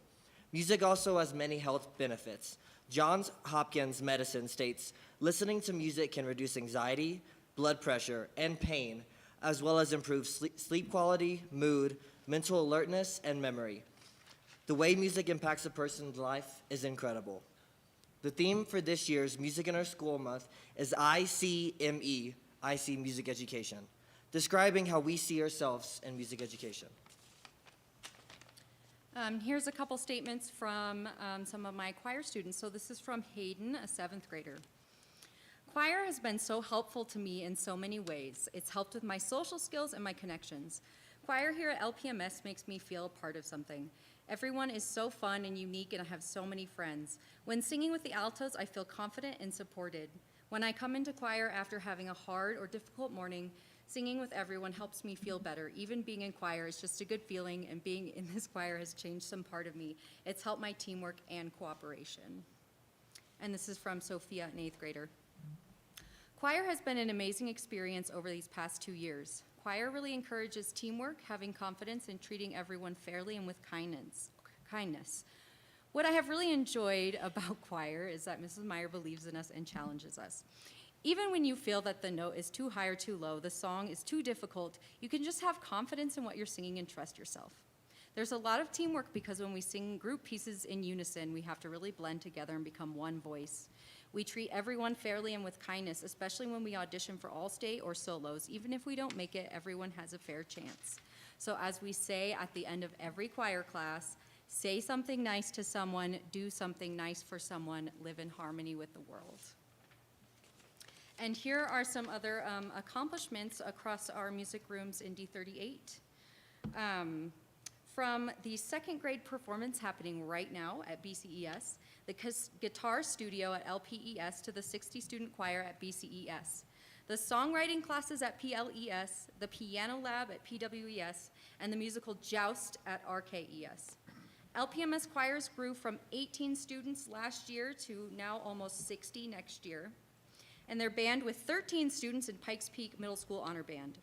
S21: Music also has many health benefits. Johns Hopkins Medicine states, listening to music can reduce anxiety, blood pressure, and pain, as well as improve sleep quality, mood, mental alertness, and memory. The way music impacts a person's life is incredible. The theme for this year's Music in Our School Month is ICME, I See Music Education, describing how we see ourselves in music education.
S20: Here's a couple statements from some of my choir students. So this is from Hayden, a 7th grader. Choir has been so helpful to me in so many ways. It's helped with my social skills and my connections. Choir here at LPMS makes me feel a part of something. Everyone is so fun and unique, and I have so many friends. When singing with the altos, I feel confident and supported. When I come into choir after having a hard or difficult morning, singing with everyone helps me feel better. Even being in choir is just a good feeling, and being in this choir has changed some part of me. It's helped my teamwork and cooperation. And this is from Sophia, an 8th grader. Choir has been an amazing experience over these past 2 years. Choir really encourages teamwork, having confidence, and treating everyone fairly and with kindness. What I have really enjoyed about choir is that Mrs. Meyer believes in us and challenges us. Even when you feel that the note is too high or too low, the song is too difficult, you can just have confidence in what you're singing and trust yourself. There's a lot of teamwork because when we sing group pieces in unison, we have to really blend together and become one voice. We treat everyone fairly and with kindness, especially when we audition for All-State or solos. Even if we don't make it, everyone has a fair chance. So as we say at the end of every choir class, say something nice to someone, do something nice for someone, live in harmony with the world. And here are some other accomplishments across our music rooms in D38. From the second grade performance happening right now at BCES, the guitar studio at LPES to the 60-student choir at BCES, the songwriting classes at PLES, the piano lab at PWES, and the musical joust at RKES. LPMS choirs grew from 18 students last year to now almost 60 next year, and their band with 13 students in Pikes Peak Middle School Honor Band.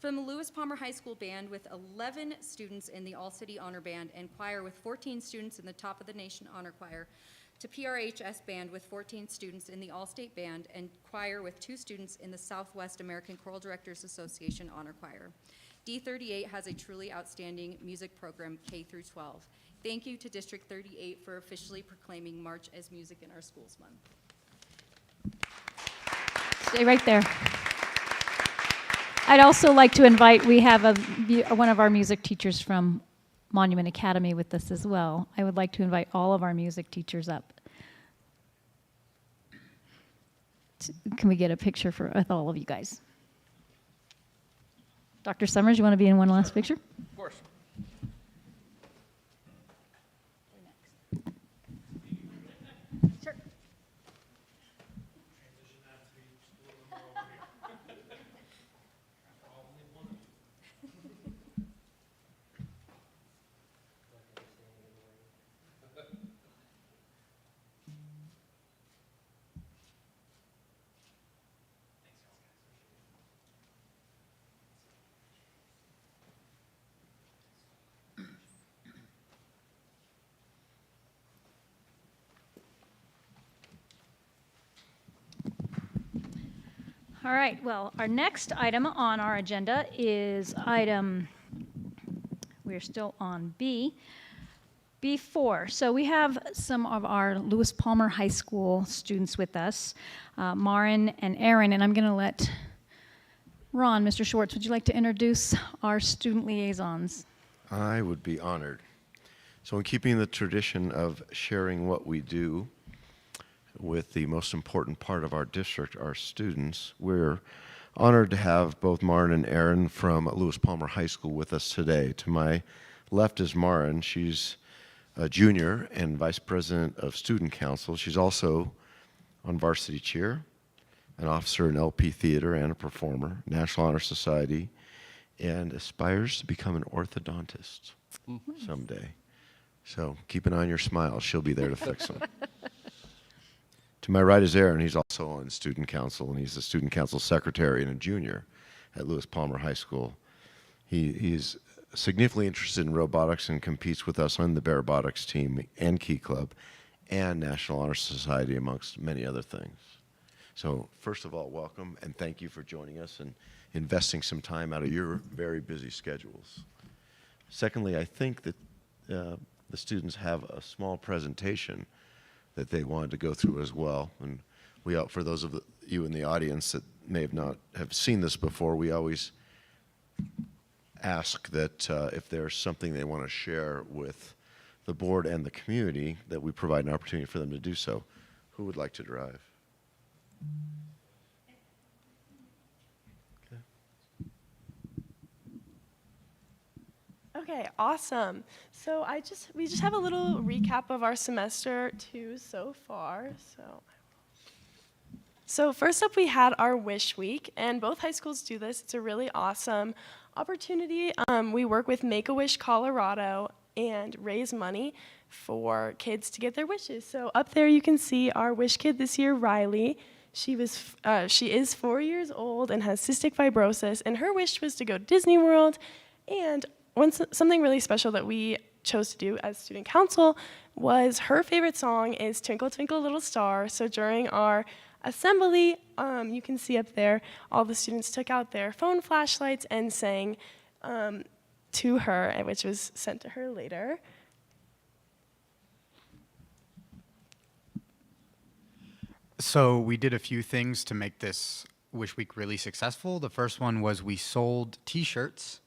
S20: From the Lewis Palmer High School Band with 11 students in the All-City Honor Band and choir with 14 students in the Top of the Nation Honor Choir, to PRHS Band with 14 students in the All-State Band and choir with 2 students in the Southwest American Choral Directors Association Honor Choir. D38 has a truly outstanding music program K through 12. Thank you to District 38 for officially proclaiming March as Music in Our Schools Month.
S1: Stay right there. I'd also like to invite, we have one of our music teachers from Monument Academy with us as well. I would like to invite all of our music teachers up. Can we get a picture with all of you guys? Dr. Summers, you want to be in one last picture?
S3: Of course.
S1: Sure. All right, well, our next item on our agenda is we're still on B4. So we have some of our Lewis Palmer High School students with us, Marin and Aaron, and I'm going to let Ron, Mr. Schwartz, would you like to introduce our student liaisons?
S7: I would be honored. So in keeping the tradition of sharing what we do with the most important part of our district, our students, we're honored to have both Marin and Aaron from Lewis Palmer High School with us today. To my left is Marin. She's a junior and vice president of student council. She's also on varsity cheer, an officer in LP theater and a performer, National Honor Society, and aspires to become an orthodontist someday. So keep an eye on your smile. She'll be there to fix them. To my right is Aaron. He's also on student council, and he's the student council secretary and a junior at Lewis Palmer High School. He's significantly interested in robotics and competes with us on the Barobotics team and Key Club and National Honor Society, amongst many other things. So first of all, welcome, and thank you for joining us and investing some time out of your very busy schedules. Secondly, I think that the students have a small presentation that they wanted to go through as well. And for those of you in the audience that may not have seen this before, we always ask that if there's something they want to share with the board and the community, that we provide an opportunity for them to do so. Who would like to drive?
S4: Okay, awesome. So we just have a little recap of our semester 2 so far. So first up, we had our Wish Week, and both high schools do this. It's a really awesome opportunity. We work with Make-A-Wish Colorado and raise money for kids to get their wishes. So up there you can see our Wish Kid this year, Riley. She is 4 years old and has cystic fibrosis, and her wish was to go to Disney World. And something really special that we chose to do as student council was her favorite song is Twinkle Twinkle Little Star. So during our assembly, you can see up there, all the students took out their phone flashlights and sang to her, which was sent to her later.
S22: So we did a few things to make this Wish Week really successful. The first one was we sold t-shirts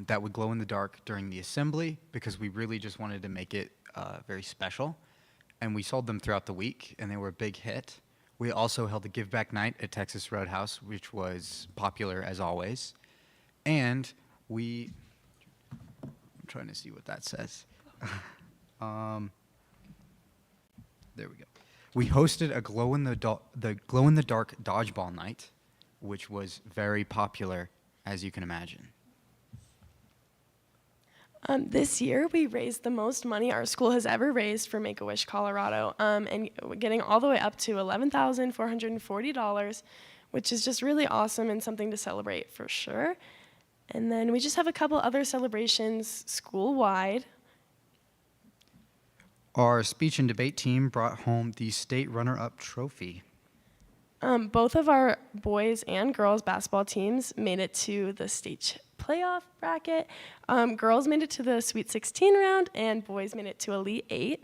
S22: that would glow in the dark during the assembly, because we really just wanted to make it very special. And we sold them throughout the week, and they were a big hit. We also held a Give Back Night at Texas Roadhouse, which was popular as always. And I'm trying to see what that says. There we go. We hosted a glow-in-the-dark dodgeball night, which was very popular, as you can imagine.
S4: This year, we raised the most money our school has ever raised for Make-A-Wish Colorado, and getting all the way up to $11,440, which is just really awesome and something to celebrate for sure. And then we just have a couple other celebrations school-wide.
S22: Our speech and debate team brought home the state runner-up trophy.
S4: Both of our boys and girls basketball teams made it to the state playoff bracket. Girls made it to the Sweet 16 round, and boys made it to Elite 8.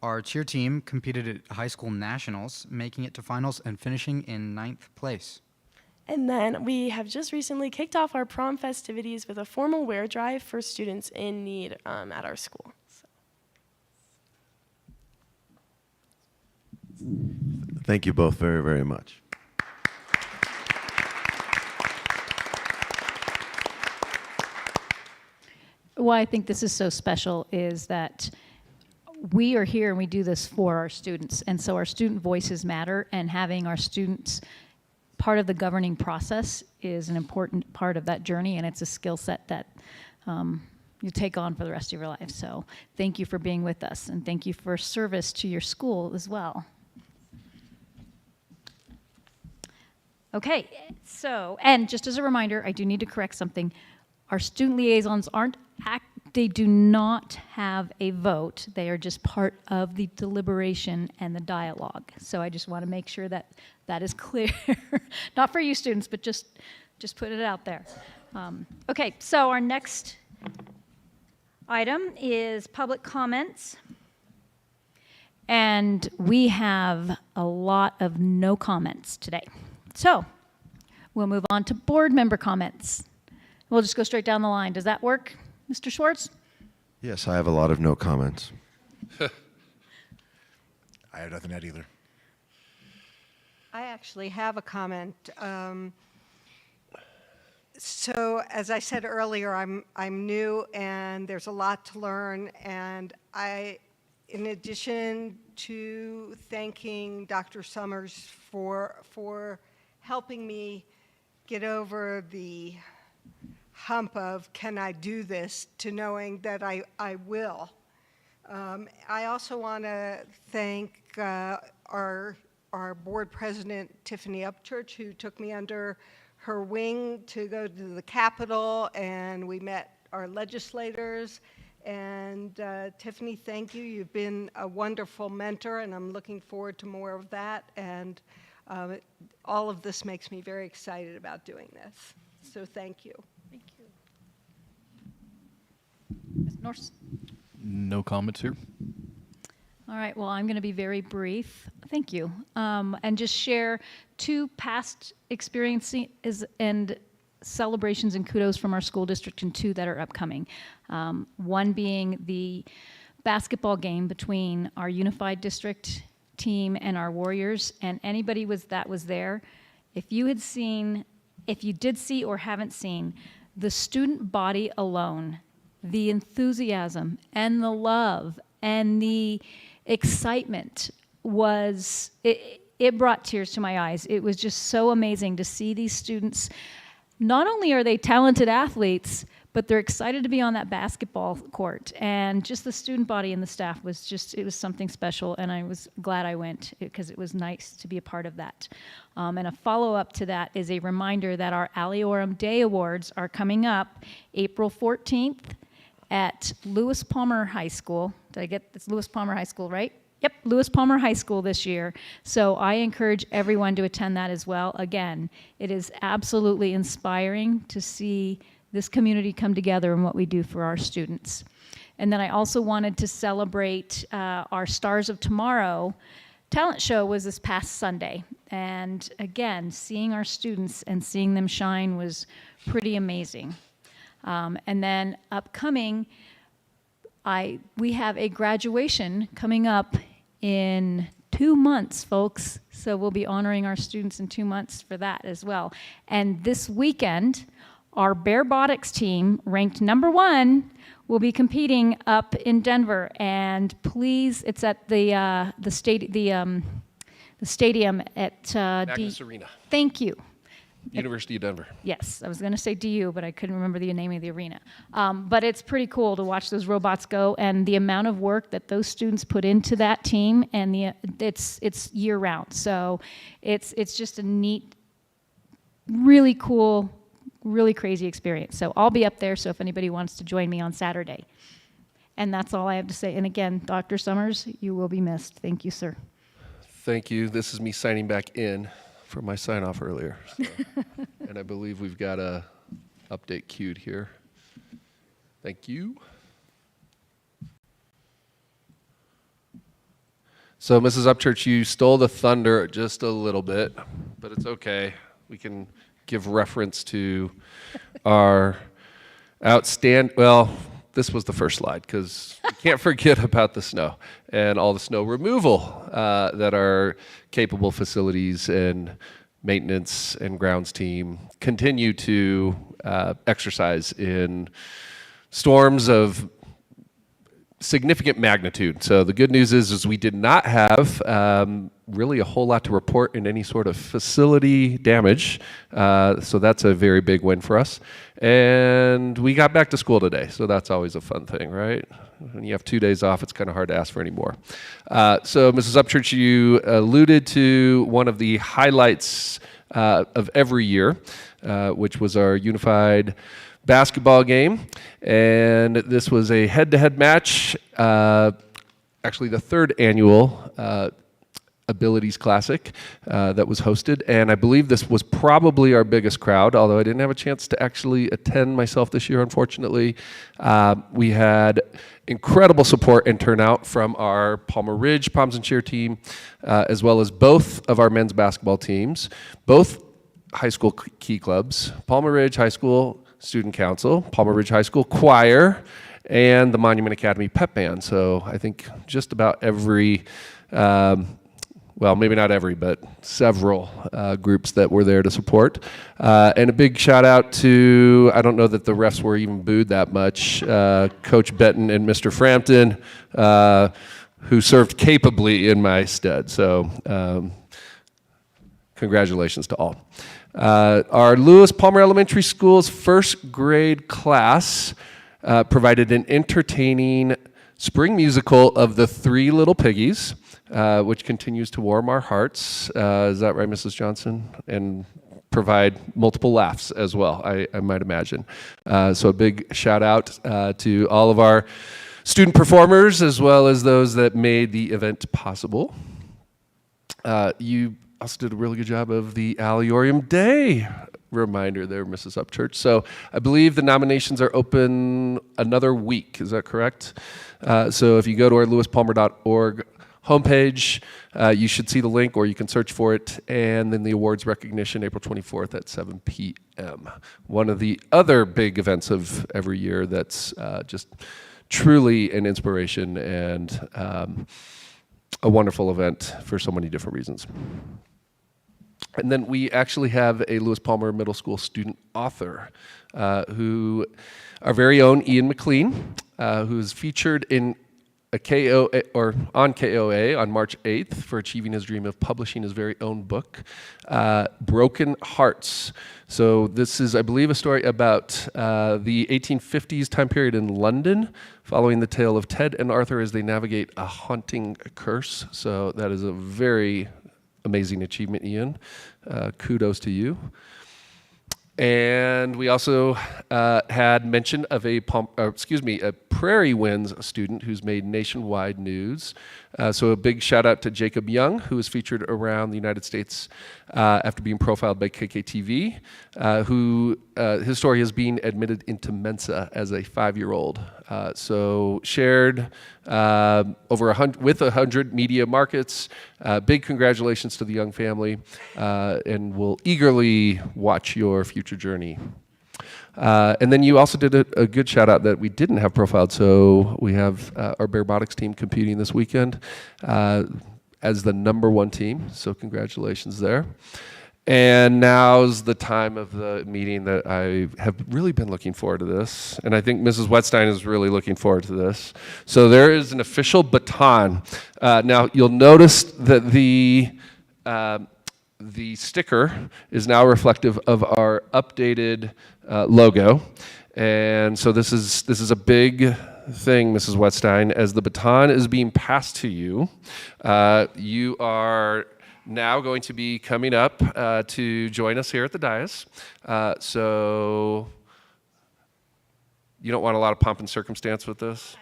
S22: Our cheer team competed at high school nationals, making it to finals and finishing in 9th place.
S4: And then we have just recently kicked off our prom festivities with a formal wear drive for students in need at our school.
S7: Thank you both very, very much.
S1: Why I think this is so special is that we are here and we do this for our students, and so our student voices matter, and having our students part of the governing process is an important part of that journey, and it's a skill set that you take on for the rest of your life. So thank you for being with us, and thank you for service to your school as well. Okay, so, and just as a reminder, I do need to correct something. Our student liaisons they do not have a vote. They are just part of the deliberation and the dialogue. So I just want to make sure that that is clear. Not for you students, but just put it out there. Okay, so our next item is public comments. And we have a lot of no comments today. So we'll move on to board member comments. We'll just go straight down the line. Does that work, Mr. Schwartz?
S7: Yes, I have a lot of no comments.
S15: I have nothing to add either.
S16: I actually have a comment. So as I said earlier, I'm new and there's a lot to learn, and in addition to thanking Dr. Summers for helping me get over the hump of can I do this to knowing that I will. I also want to thank our board president, Tiffany Upchurch, who took me under her wing to go to the Capitol, and we met our legislators. And Tiffany, thank you. You've been a wonderful mentor, and I'm looking forward to more of that. And all of this makes me very excited about doing this. So thank you.
S1: Thank you. Ms. Norse?
S3: No comments here.
S1: All right, well, I'm going to be very brief. Thank you. And just share two past experiences and celebrations and kudos from our school district, and two that are upcoming. One being the basketball game between our unified district team and our Warriors, and anybody that was there, if you did see or haven't seen, the student body alone, the enthusiasm and the love and the excitement it brought tears to my eyes. It was just so amazing to see these students. Not only are they talented athletes, but they're excited to be on that basketball court. And just the student body and the staff it was something special, and I was glad I went because it was nice to be a part of that. And a follow-up to that is a reminder that our Alliorum Day Awards are coming up April 14th at Lewis Palmer High School. It's Lewis Palmer High School, right? Yep, Lewis Palmer High School this year. So I encourage everyone to attend that as well. Again, it is absolutely inspiring to see this community come together and what we do for our students. And then I also wanted to celebrate our Stars of Tomorrow talent show was this past Sunday. And again, seeing our students and seeing them shine was pretty amazing. And then upcoming, we have a graduation coming up in 2 2 months, folks. So we'll be honoring our students in 2 months for that as well. And this weekend, our Bearbotics team, ranked #1, will be competing up in Denver. And please, it's at the stadium at
S8: Magnus Arena.
S1: Thank you.
S8: University of Denver.
S1: Yes, I was going to say DU, but I couldn't remember the name of the arena. But it's pretty cool to watch those robots go, and the amount of work that those students put into that team, and it's year round. So it's just a neat, really cool, really crazy experience. So I'll be up there. So if anybody wants to join me on Saturday, and that's all I have to say. And again, Dr. Summers, you will be missed. Thank you, sir.
S8: Thank you. This is me signing back in for my sign off earlier. So. And I believe we've got a update queued here. Thank you. So Mrs. Upchurch, you stole the thunder just a little bit, but it's okay. We can give reference to our this was the first slide because we can't forget about the snow and all the snow removal that our capable facilities and maintenance and grounds team continue to exercise in storms of significant magnitude. So the good news is we did not have really a whole lot to report in any sort of facility damage. So that's a very big win for us. And we got back to school today. So that's always a fun thing, right? When you have 2 days off, it's kind of hard to ask for any more. So Mrs. Upchurch, you alluded to one of the highlights of every year, which was our unified basketball game. And this was a head-to-head match, actually the third annual Abilities Classic that was hosted. And I believe this was probably our biggest crowd, although I didn't have a chance to actually attend myself this year, unfortunately. We had incredible support and turnout from our Palmer Ridge Palms and Cheer team, as well as both of our men's basketball teams, both high school key clubs, Palmer Ridge High School Student Council, Palmer Ridge High School Choir, and the Monument Academy Pep Band. So I think just about every, well, maybe not every, but several groups that were there to support. And a big shout out to, I don't know that the refs were even booed that much, Coach Benton and Mr. Frampton, who served capably in my stead. So congratulations to all. Our Lewis Palmer Elementary School's first grade class provided an entertaining spring musical of the Three Little Piggies, which continues to warm our hearts. Is that right, Mrs. Johnson? And provide multiple laughs as well, I might imagine. So a big shout out to all of our student performers as well as those that made the event possible. You also did a really good job of the Alliorium Day reminder there, Mrs. Upchurch. So I believe the nominations are open another week. Is that correct? So if you go to our lewispalmer.org homepage, you should see the link, or you can search for it, and then the awards recognition April 24th at 7 p.m. One of the other big events of every year that's just truly an inspiration and a wonderful event for so many different reasons. And then we actually have a Lewis Palmer Middle School student author, who our very own Ian McLean, who is featured in a KOA, or on KOA on March 8th for achieving his dream of publishing his very own book, Broken Hearts. So this is, I believe, a story about the 1850s time period in London, following the tale of Ted and Arthur as they navigate a haunting curse. So that is a very amazing achievement, Ian. Kudos to you. And we also had mention of a Prairie Winds student who's made nationwide news. So a big shout out to Jacob Young, who was featured around the United States after being profiled by KKTV, who his story is being admitted into Mensa as a 5-year-old. So shared with 100 media markets. Big congratulations to the Young family, and we'll eagerly watch your future journey. And then you also did a good shout out that we didn't have profiled. So we have our Bearbotics team competing this weekend. as the #1 team, so congratulations there. And now's the time of the meeting that I have really been looking forward to this, and I think Mrs. Wetstein is really looking forward to this. So there is an official baton. Now you'll notice that the sticker is now reflective of our updated logo, and so this is a big thing, Mrs. Wetstein. As the baton is being passed to you, you are now going to be coming up to join us here at the dais. So you don't want a lot of pomp and circumstance with this?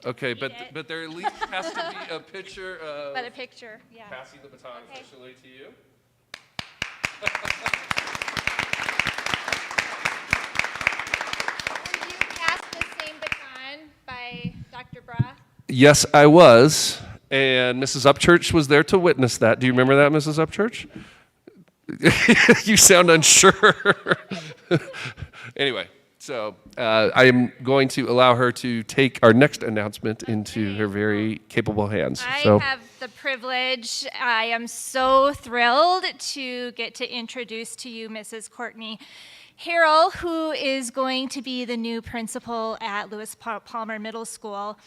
S8: Okay, but there at least has to be a picture of
S1: But a picture, yeah.
S8: passing the baton officially to you.
S1: Were you passed the same baton by Dr. Bra?
S8: Yes, I was. And Mrs. Upchurch was there to witness that. Do you remember that, Mrs. Upchurch? You sound unsure. Anyway, so I am going to allow her to take our next announcement into her very capable hands.
S1: I
S8: So
S1: have the privilege, I am so thrilled to get to introduce to you Mrs. Courtney Harrell, who is going to be the new principal at Lewis Palmer Middle School.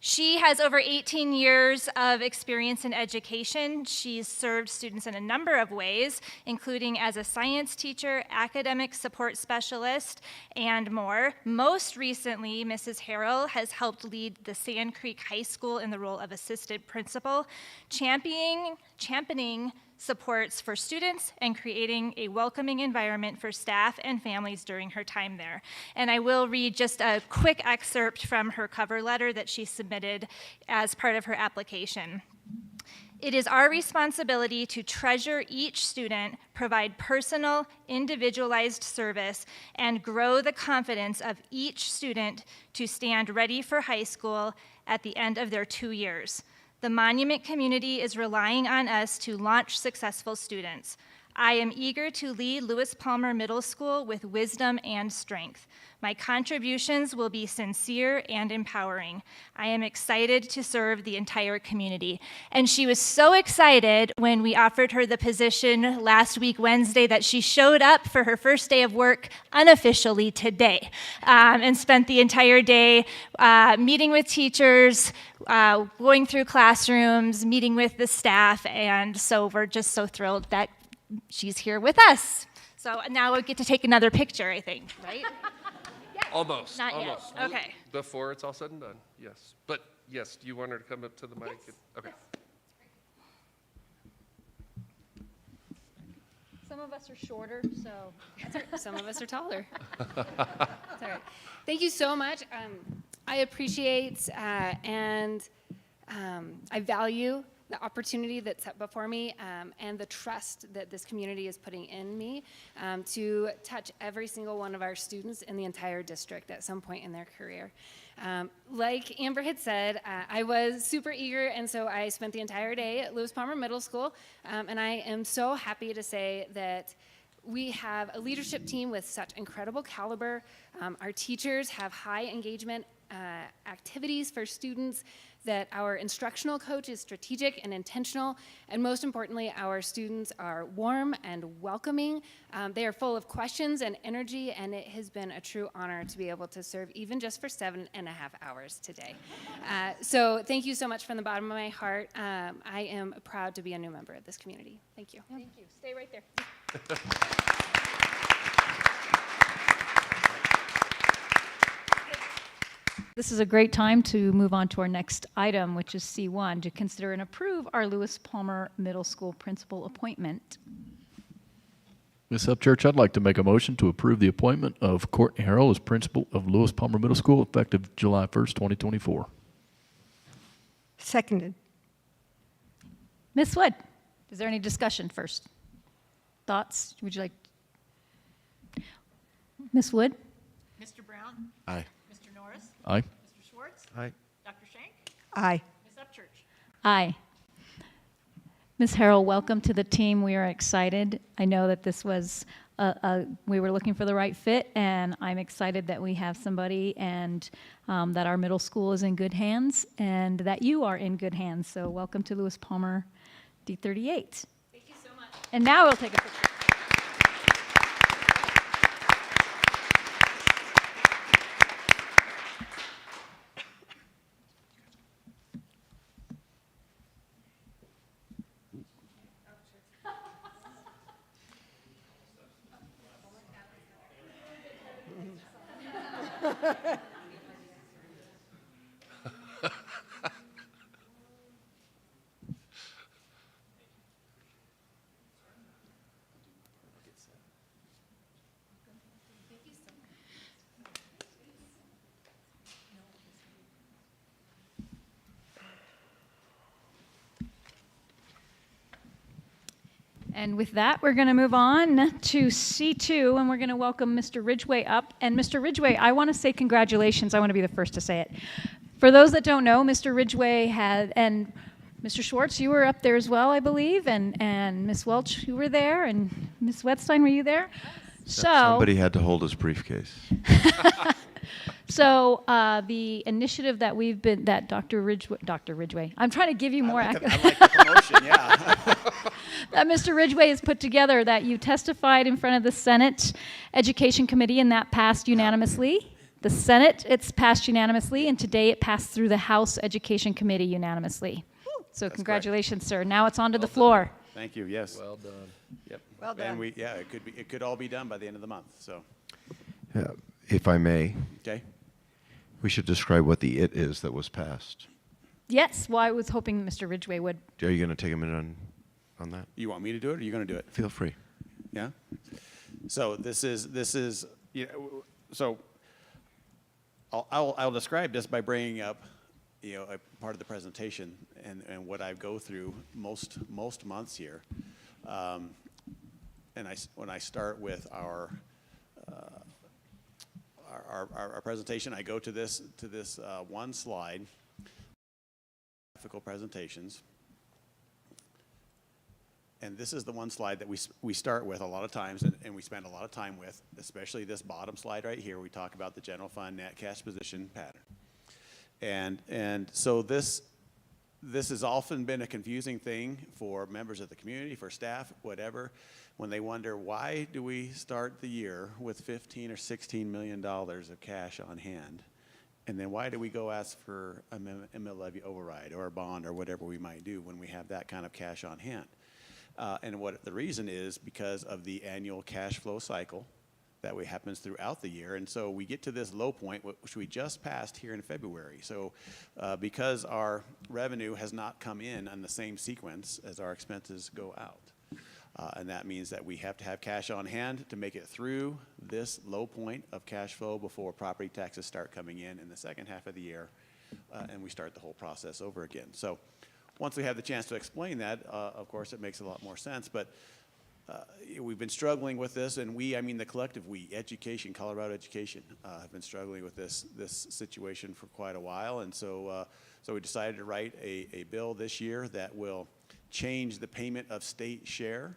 S1: She has over 18 years of experience in education. She's served students in a number of ways, including as a science teacher, academic support specialist, and more. Most recently, Mrs. Harrell has helped lead the Sand Creek High School in the role of assistant principal, championing supports for students and creating a welcoming environment for staff and families during her time there. And I will read just a quick excerpt from her cover letter that she submitted as part of her application. It is our responsibility to treasure each student, provide personal, individualized service, and grow the confidence of each student to stand ready for high school at the end of their 2 years. The Monument community is relying on us to launch successful students. I am eager to lead Lewis Palmer Middle School with wisdom and strength. My contributions will be sincere and empowering. I am excited to serve the entire community. And she was so excited when we offered her the position last week, Wednesday, that she showed up for her first day of work unofficially today and spent the entire day meeting with teachers, going through classrooms, meeting with the staff, and so we're just so thrilled that she's here with us. So now we get to take another picture, I think, right? Yes.
S8: almost.
S1: Not
S8: almost.
S1: yet. Okay.
S8: Before it's all said and done, yes. But yes, do you want her to come up to the mic?
S1: Yes.
S8: Okay.
S1: Some of us are shorter, so.
S5: That's all right. Some of us are taller. That's all right. Thank you so much. I appreciate and I value the opportunity that's set before me and the trust that this community is putting in me to touch every single one of our students in the entire district at some point in their career. Like Amber had said, I was super eager, and so I spent the entire day at Lewis Palmer Middle School, and I am so happy to say that we have a leadership team with such incredible caliber. Our teachers have high engagement activities for students, that our instructional coach is strategic and intentional, and most importantly, our students are warm and welcoming. They are full of questions and energy, and it has been a true honor to be able to serve even just for 7.5 hours today. So thank you so much from the bottom of my heart. I am proud to be a new member of this community. Thank you.
S1: Thank you. Stay right there. This is a great time to move on to our next item, which is C1, to consider and approve our Lewis Palmer Middle School principal appointment.
S3: Ms. Upchurch, I'd like to make a motion to approve the appointment of Courtney Harrell as principal of Lewis Palmer Middle School effective July 1st, 2024.
S16: Seconded.
S1: Ms. Wood, is there any discussion first? Thoughts? Would you like? Ms. Wood?
S2: Mr. Brown?
S15: Aye.
S2: Mr. Norris?
S3: Aye.
S2: Mr. Schwartz?
S15: Aye.
S2: Dr. Shank?
S16: Aye.
S2: Ms. Upchurch?
S1: Aye. Ms. Harrell, welcome to the team. We are excited. I know that this was, we were looking for the right fit, and I'm excited that we have somebody and that our middle school is in good hands and that you are in good hands. So welcome to Lewis Palmer D38.
S5: Thank you so much.
S1: And now we'll take a picture. And with that, we're going to move on to C2, and we're going to welcome Mr. Ridgway up. And Mr. Ridgway, I want to say congratulations. I want to be the first to say it. For those that don't know, Mr. Ridgway had, and Mr. Schwartz, you were up there as well, I believe, and Ms. Welch, you were there, and Ms. Wetstein, were you there? So
S7: Somebody had to hold his briefcase.
S1: So the initiative that we've been, that Dr. Ridgway, I'm trying to give you more.
S13: I like the promotion, yeah.
S1: That Mr. Ridgway has put together, that you testified in front of the Senate Education Committee, and that passed unanimously. The Senate, it's passed unanimously, and today it passed through the House Education Committee unanimously. So congratulations, sir. Now it's on to the floor.
S13: Thank you, yes.
S3: Well done.
S13: Yep.
S16: Well done.
S13: And it could all be done by the end of the month, so.
S7: If I may,
S13: Okay.
S7: we should describe what the "it" is that was passed.
S1: Yes, well, I was hoping Mr. Ridgway would.
S7: Are you going to take a minute on that?
S13: You want me to do it, or are you going to do it?
S7: Feel free.
S13: Yeah. So this is so I'll describe this by bringing up a part of the presentation and what I go through most months here, and when I start with our presentation, I go to this one slide, graphical presentations. And this is the one slide that we start with a lot of times, and we spend a lot of time with, especially this bottom slide right here. We talk about the general fund net cash position pattern. And so this has often been a confusing thing for members of the community, for staff, whatever, when they wonder, why do we start the year with $15 or $16 million of cash on hand? And then why do we go ask for a mill levy override or a bond or whatever we might do when we have that kind of cash on hand? And what the reason is because of the annual cash flow cycle that happens throughout the year. And so we get to this low point, which we just passed here in February. So because our revenue has not come in on the same sequence as our expenses go out. And that means that we have to have cash on hand to make it through this low point of cash flow before property taxes start coming in the second half of the year, and we start the whole process over again. So once we have the chance to explain that, of course, it makes a lot more sense. But we've been struggling with this, and I mean the collective we, education, Colorado education, have been struggling with this situation for quite a while. And so we decided to write a bill this year that will change the payment of state share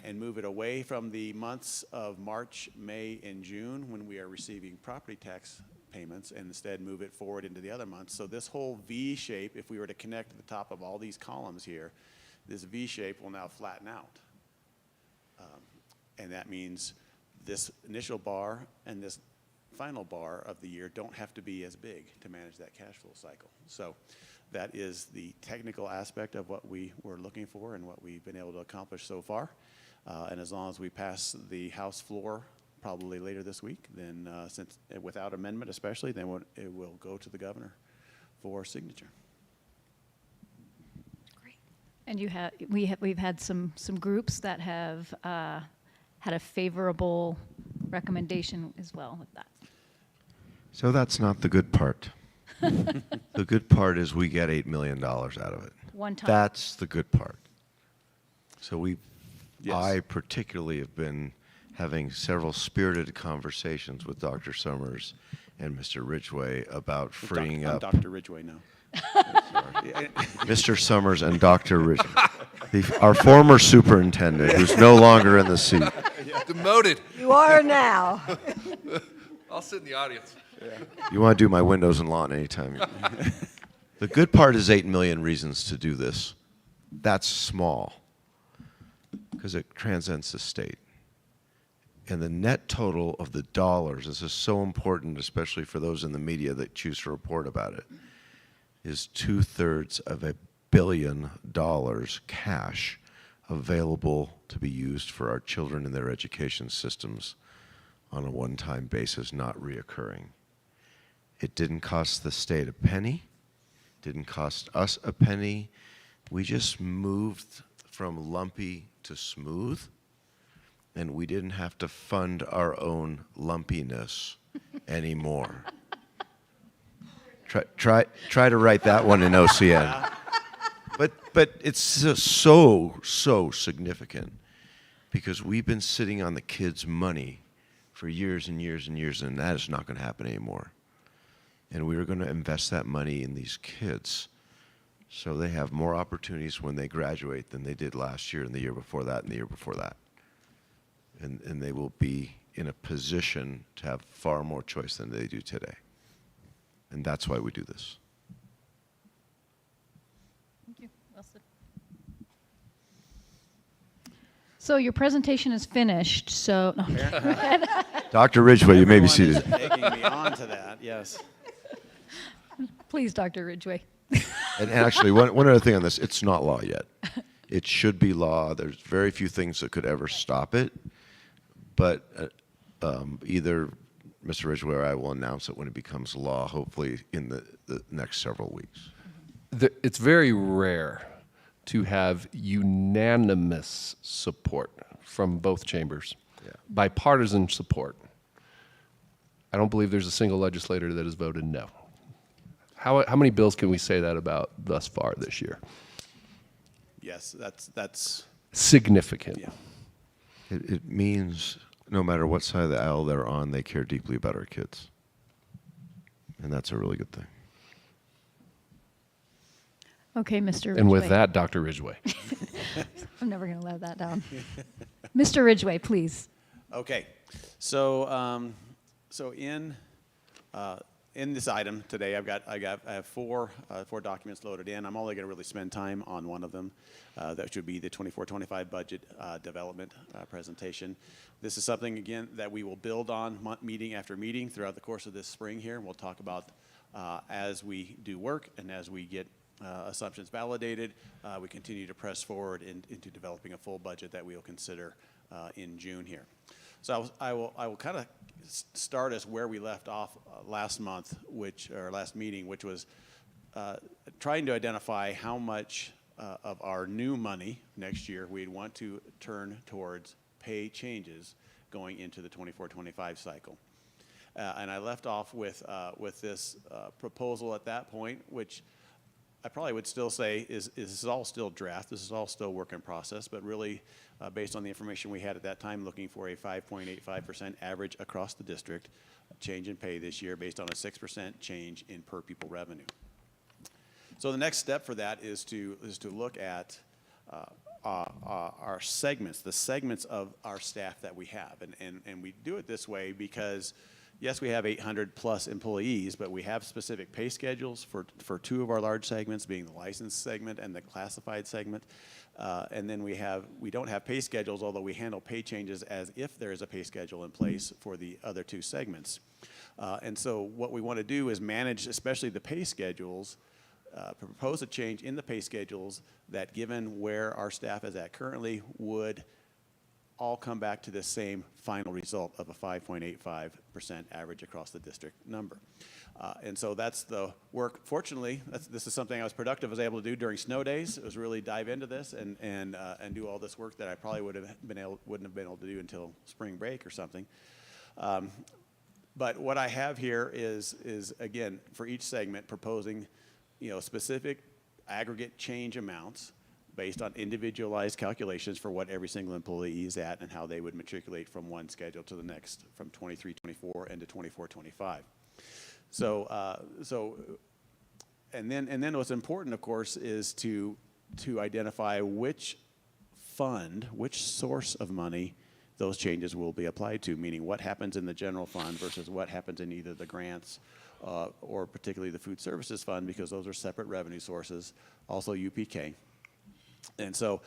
S13: and move it away from the months of March, May, and June when we are receiving property tax payments, and instead move it forward into the other months. So this whole V shape, if we were to connect to the top of all these columns here, this V shape will now flatten out. And that means this initial bar and this final bar of the year don't have to be as big to manage that cash flow cycle. So that is the technical aspect of what we were looking for and what we've been able to accomplish so far. And as long as we pass the House floor probably later this week, then since without amendment especially, then it will go to the governor for signature.
S1: Great. And we've had some groups that have had a favorable recommendation as well with that.
S7: So that's not the good part. The good part is we get $8 million out of it.
S1: One time.
S7: That's the good part. So
S13: Yes.
S7: I particularly have been having several spirited conversations with Dr. Summers and Mr. Ridgway about freeing
S13: I'm
S7: up.
S13: Dr. Ridgway now.
S7: Mr. Summers and Dr. Ridgway, our former superintendent, who's no longer in the seat.
S15: Demoted.
S16: You are now.
S15: I'll sit in the audience.
S7: You want to do my windows and lawn anytime. The good part is 8 million reasons to do this. that's small because it transcends the state. And the net total of the dollars, this is so important, especially for those in the media that choose to report about it, is 2/3 of $1 billion cash available to be used for our children and their education systems on a one-time basis, not reoccurring. It didn't cost the state a penny, didn't cost us a penny. We just moved from lumpy to smooth, and we didn't have to fund our own lumpiness anymore. Try to write that one in OCN. But it's so significant because we've been sitting on the kids' money for years and years and years, and that is not going to happen anymore. And we are going to invest that money in these kids so they have more opportunities when they graduate than they did last year and the year before that and the year before that. And they will be in a position to have far more choice than they do today. And that's why we do this.
S1: Thank you. Well said. So your presentation is finished, so. No.
S7: Dr. Ridgway, you may be seated.
S13: Taking me on to that, yes.
S1: Please, Dr. Ridgway.
S7: And actually, one other thing on this, it's not law yet. It should be law. There's very few things that could ever stop it. But either Mr. Ridgway or I will announce it when it becomes law, hopefully in the next several weeks.
S8: It's very rare to have unanimous support from both chambers, bipartisan support. I don't believe there's a single legislator that has voted no. How many bills can we say that about thus far this year?
S13: Yes, that's
S8: significant.
S13: Yeah.
S7: It means no matter what side of the aisle they're on, they care deeply about our kids. And that's a really good thing.
S1: Okay, Mr. Ridgway.
S8: And with that, Dr. Ridgway.
S1: I'm never going to let that down. Mr. Ridgway, please.
S13: Okay, so in this item today, I have four documents loaded in. I'm only going to really spend time on one of them. That should be the 24-25 budget development presentation. This is something again that we will build on meeting after meeting throughout the course of this spring here. We'll talk about as we do work and as we get assumptions validated, we continue to press forward into developing a full budget that we will consider in June here. So I will kind of start us where we left off last month, last meeting, which was trying to identify how much of our new money next year we'd want to turn towards pay changes going into the 24-25 cycle. And I left off with this proposal at that point, which I probably would still say this is all still draft. This is all still work in process, but really based on the information we had at that time, looking for a 5.85% average across the district change in pay this year based on a 6% change in per pupil revenue. So the next step for that is to look at our segments, the segments of our staff that we have. And we do it this way because yes, we have 800 plus employees, but we have specific pay schedules for two of our large segments, being the licensed segment and the classified segment. And then we don't have pay schedules, although we handle pay changes as if there is a pay schedule in place for the other two segments. And so what we want to do is manage, especially the pay schedules, propose a change in the pay schedules that, given where our staff is at currently, would all come back to the same final result of a 5.85% average across the district number. And so that's the work. Fortunately, this is something I was able to do during snow days. It was really dive into this and do all this work that I probably wouldn't have been able to do until spring break or something. But what I have here is again, for each segment, proposing specific aggregate change amounts based on individualized calculations for what every single employee is at and how they would matriculate from one schedule to the next, from 23-24 into 24-25. And then what's important, of course, is to identify which fund, which source of money those changes will be applied to, meaning what happens in the general fund versus what happens in either the grants or particularly the food services fund, because those are separate revenue sources, also UPK. And so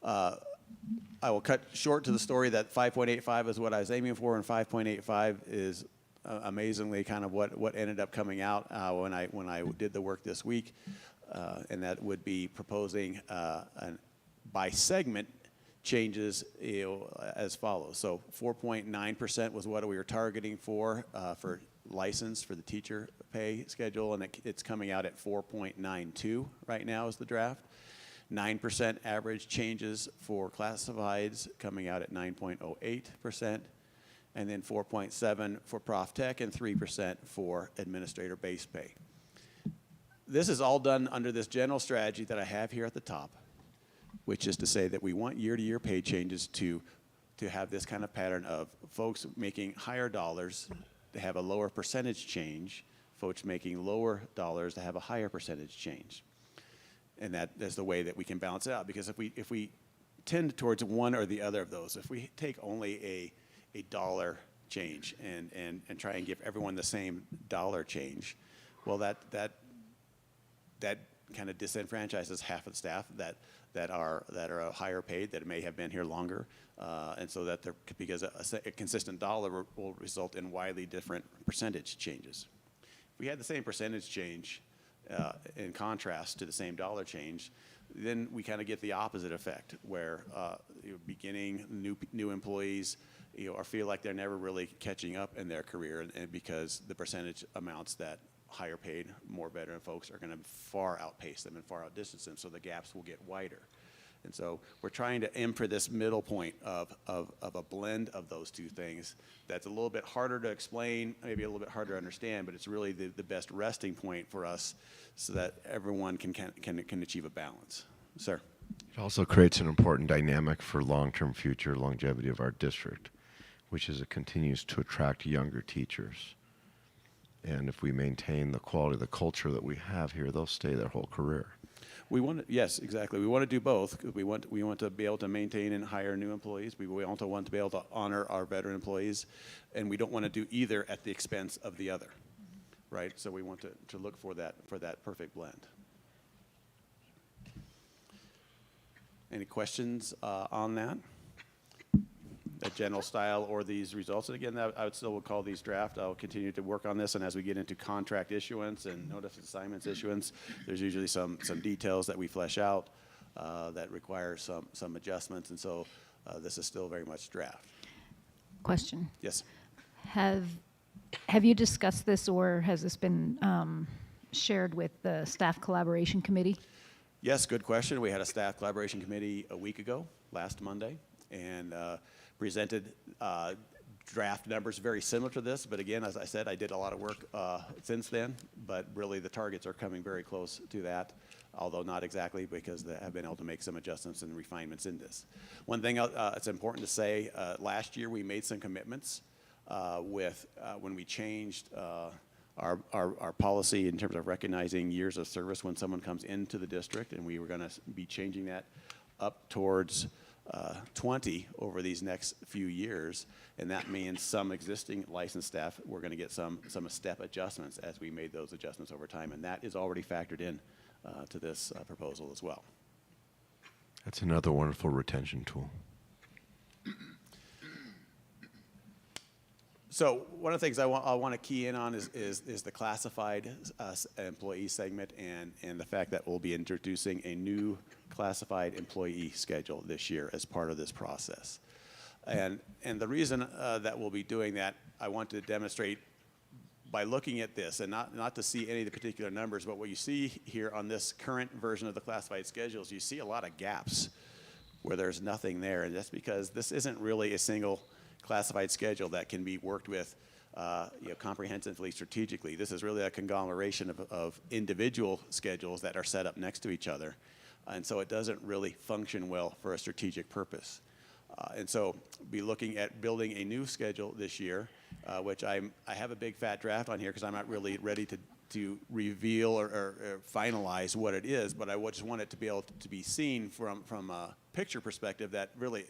S13: I will cut short to the story that 5.85 is what I was aiming for, and 5.85 is amazingly kind of what ended up coming out when I did the work this week, and that would be proposing by segment changes as follows. So 4.9% was what we were targeting for license for the teacher pay schedule, and it's coming out at 4.92 right now is the draft. 9% average changes for classifieds, coming out at 9.08%, and then 4.7 for Prof Tech and 3% for administrator base pay. This is all done under this general strategy that I have here at the top, which is to say that we want year-to-year pay changes to have this kind of pattern of folks making higher dollars to have a lower percentage change, folks making lower dollars to have a higher percentage change. And that's the way that we can balance it out. Because if we tend towards one or the other of those, if we take only a dollar change and try and give everyone the same dollar change, well, that kind of disenfranchises half of the staff that are higher paid, that may have been here longer, and so that because a consistent dollar will result in widely different percentage changes. If we had the same percentage change in contrast to the same dollar change, then we kind of get the opposite effect, where beginning new employees feel like they're never really catching up in their career, and because the percentage amounts that higher paid, more veteran folks are going to far outpace them and far outdistance them, so the gaps will get wider. And so we're trying to aim for this middle point of a blend of those two things that's a little bit harder to explain, maybe a little bit harder to understand, but it's really the best resting point for us so that everyone can achieve a balance. Sir?
S7: It also creates an important dynamic for long-term future longevity of our district, which is it continues to attract younger teachers. And if we maintain the quality of the culture that we have here, they'll stay their whole career.
S13: We want to, yes, exactly. We want to do both. We want to be able to maintain and hire new employees. We also want to be able to honor our veteran employees, and we don't want to do either at the expense of the other, right? So we want to look for that perfect blend. Any questions on that? The general style or these results? And again, I would still call these draft. I'll continue to work on this, and as we get into contract issuance and notice assignments issuance, there's usually some details that we flesh out that require some adjustments, and so this is still very much draft.
S1: Question.
S13: Yes.
S1: Have you discussed this, or has this been shared with the staff collaboration committee?
S13: Yes, good question. We had a staff collaboration committee a week ago, last Monday, and presented draft numbers very similar to this, but again, as I said, I did a lot of work since then, but really the targets are coming very close to that, although not exactly, because they have been able to make some adjustments and refinements in this. One thing it's important to say, last year we made some commitments when we changed our policy in terms of recognizing years of service when someone comes into the district, and we were going to be changing that up towards 20 over these next few years, and that means some existing licensed staff, we're going to get some step adjustments as we made those adjustments over time, and that is already factored in to this proposal as well.
S7: That's another wonderful retention tool.
S13: So one of the things I want to key in on is the classified employee segment and the fact that we'll be introducing a new classified employee schedule this year as part of this process. And the reason that we'll be doing that, I want to demonstrate by looking at this, and not to see any of the particular numbers, but what you see here on this current version of the classified schedules, you see a lot of gaps where there's nothing there, and that's because this isn't really a single classified schedule that can be worked with comprehensively, strategically. This is really a conglomeration of individual schedules that are set up next to each other, and so it doesn't really function well for a strategic purpose. And so be looking at building a new schedule this year, which I have a big fat draft on here because I'm not really ready to reveal or finalize what it is, but I just want it to be able to be seen from a picture perspective that really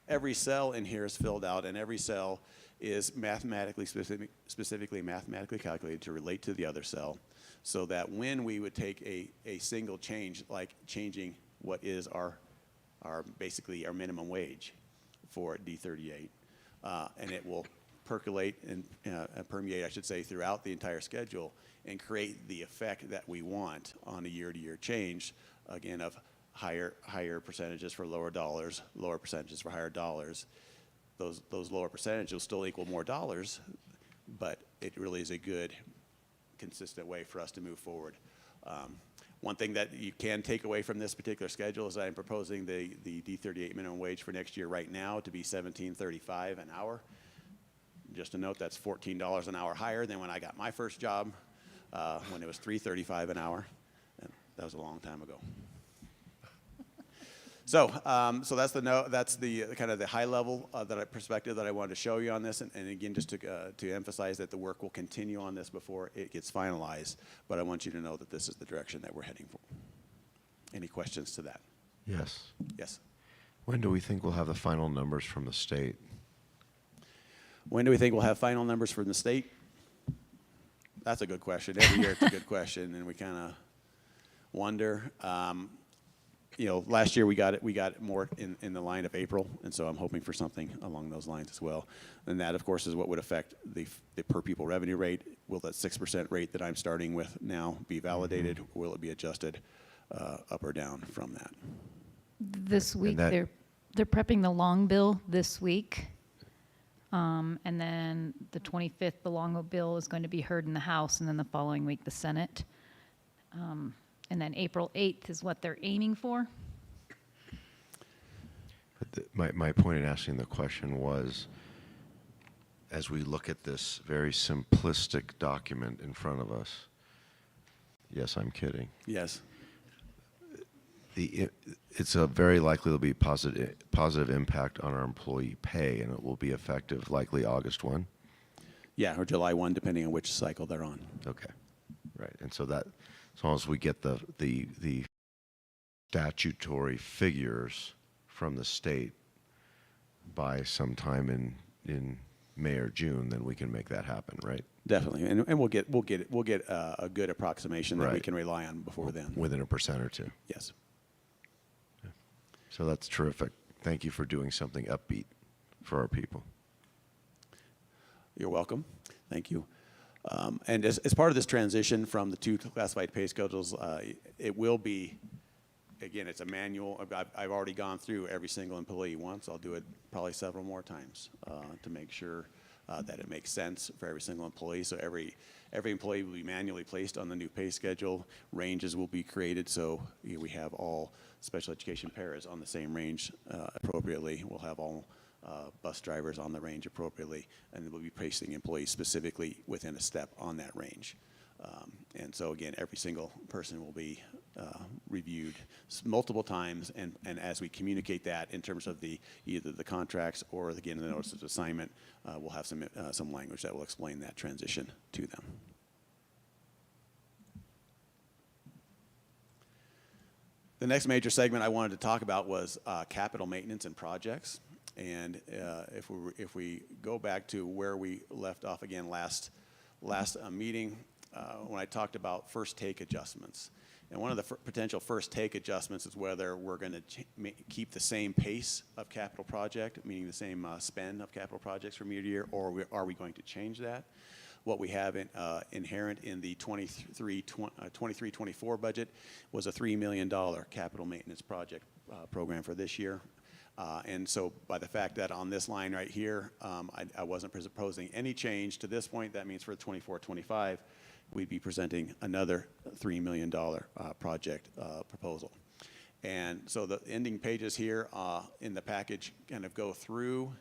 S13: every cell in here is filled out, and every cell is mathematically specifically mathematically calculated to relate to the other cell, so that when we would take a single change, like changing what is our basically our minimum wage for D38. And it will percolate and permeate, I should say, throughout the entire schedule and create the effect that we want on a year-to-year change, again, of higher percentages for lower dollars, lower percentages for higher dollars. Those lower percentages will still equal more dollars, but it really is a good, consistent way for us to move forward. One thing that you can take away from this particular schedule is I'm proposing the D38 minimum wage for next year right now to be $17.35 an hour. Just a note, that's $14 an hour higher than when I got my first job, when it was $3.35 an hour. And that was a long time ago. So that's the kind of the high level perspective that I wanted to show you on this, and again, just to emphasize that the work will continue on this before it gets finalized. But I want you to know that this is the direction that we're heading for. Any questions to that?
S7: Yes.
S13: Yes.
S7: When do we think we'll have the final numbers from the state?
S13: When do we think we'll have final numbers from the state? That's a good question. Every year it's a good question, and we kind of wonder. You know, last year we got it more in the line of April, and so I'm hoping for something along those lines as well. And that, of course, is what would affect the per pupil revenue rate. Will that 6% rate that I'm starting with now be validated? Or will it be adjusted up or down from that?
S1: This week they're prepping the long bill this week, and then the 25th the long bill is going to be heard in the House, and then the following week the Senate. And then April 8th is what they're aiming for.
S7: But my point in asking the question was, as we look at this very simplistic document in front of us, yes, I'm kidding.
S13: Yes.
S7: It's a very likely to be positive impact on our employee pay, and it will be effective likely August 1?
S13: Yeah, or July 1, depending on which cycle they're on.
S7: Okay, right. And so that, as long as we get the statutory figures from the state by sometime in May or June, then we can make that happen, right?
S13: Definitely, and we'll get a good approximation that we can rely on before then.
S7: Within 1% or 2.
S13: Yes.
S7: Yeah. So that's terrific. Thank you for doing something upbeat for our people.
S13: You're welcome. Thank you. And as part of this transition from the 2 classified pay schedules, it will be, again, it's a manual. I've already gone through every single employee once. I'll do it probably several more times to make sure that it makes sense for every single employee. So every employee will be manually placed on the new pay schedule. Ranges will be created so we have all special education paras on the same range appropriately. We'll have all bus drivers on the range appropriately, and we'll be placing employees specifically within a step on that range. And so again, every single person will be reviewed multiple times, and as we communicate that in terms of either the contracts or again the notice of assignment, we'll have some language that will explain that transition to them. The next major segment I wanted to talk about was capital maintenance and projects. And if we go back to where we left off again last meeting, when I talked about first take adjustments. And one of the potential first take adjustments is whether we're going to keep the same pace of capital project, meaning the same spend of capital projects from year to year, or are we going to change that? What we have inherent in the 23-24 budget was a $3 million capital maintenance project program for this year. And so by the fact that on this line right here, I wasn't proposing any change to this point, that means for 24-25, we'd be presenting another $3 million project proposal. And so the ending pages here in the package kind of go through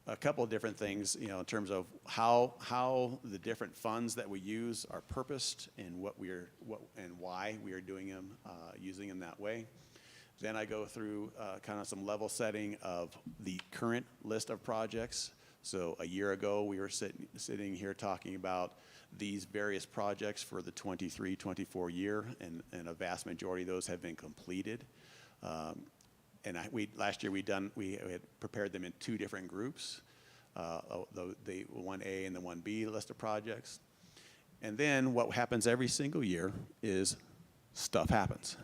S13: a couple of different things, you know, in terms of how the different funds that we use are purposed and why we are doing them, using them that way. Then I go through kind of some level setting of the current list of projects. So a year ago, we were sitting here talking about these various projects for the 23-24 year, and a vast majority of those have been completed. And last year we had prepared them in 2 different groups, the 1A and the 1B list of projects. And then what happens every single year is stuff happens.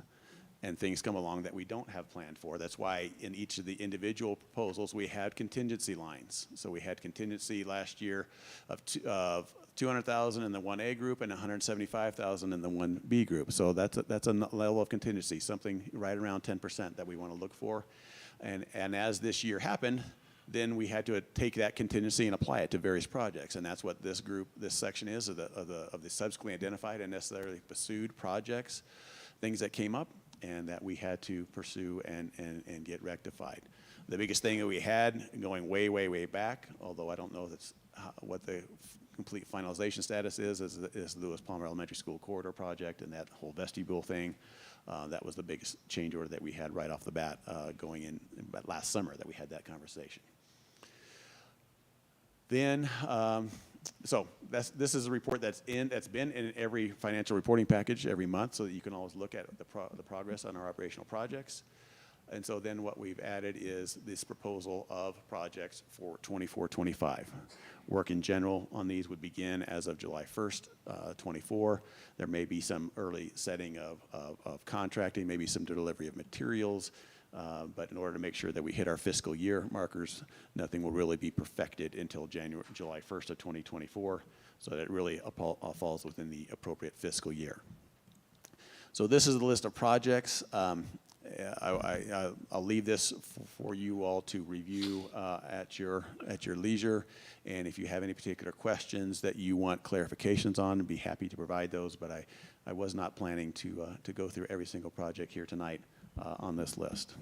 S13: and things come along that we don't have planned for. That's why in each of the individual proposals, we had contingency lines. So we had contingency last year of 200,000 in the 1A group and 175,000 in the 1B group. So that's a level of contingency, something right around 10% that we want to look for. And as this year happened, then we had to take that contingency and apply it to various projects. And that's what this section is of the subsequently identified and necessarily pursued projects, things that came up and that we had to pursue and get rectified. The biggest thing that we had going way, way, way back, although I don't know that's what the complete finalization status is Lewis Palmer Elementary School corridor project and that whole vestibule thing. That was the biggest change order that we had right off the bat going in last summer that we had that conversation. Then, so this is a report that's been in every financial reporting package every month so that you can always look at the progress on our operational projects. And so then what we've added is this proposal of projects for 24-25. Work in general on these would begin as of July 1st, 24. There may be some early setting of contracting, maybe some delivery of materials, but in order to make sure that we hit our fiscal year markers, nothing will really be perfected until July 1st of 2024, so that it really falls within the appropriate fiscal year. So this is the list of projects. I'll leave this for you all to review at your leisure, and if you have any particular questions that you want clarifications on, I'd be happy to provide those, but I was not planning to go through every single project here tonight on this list.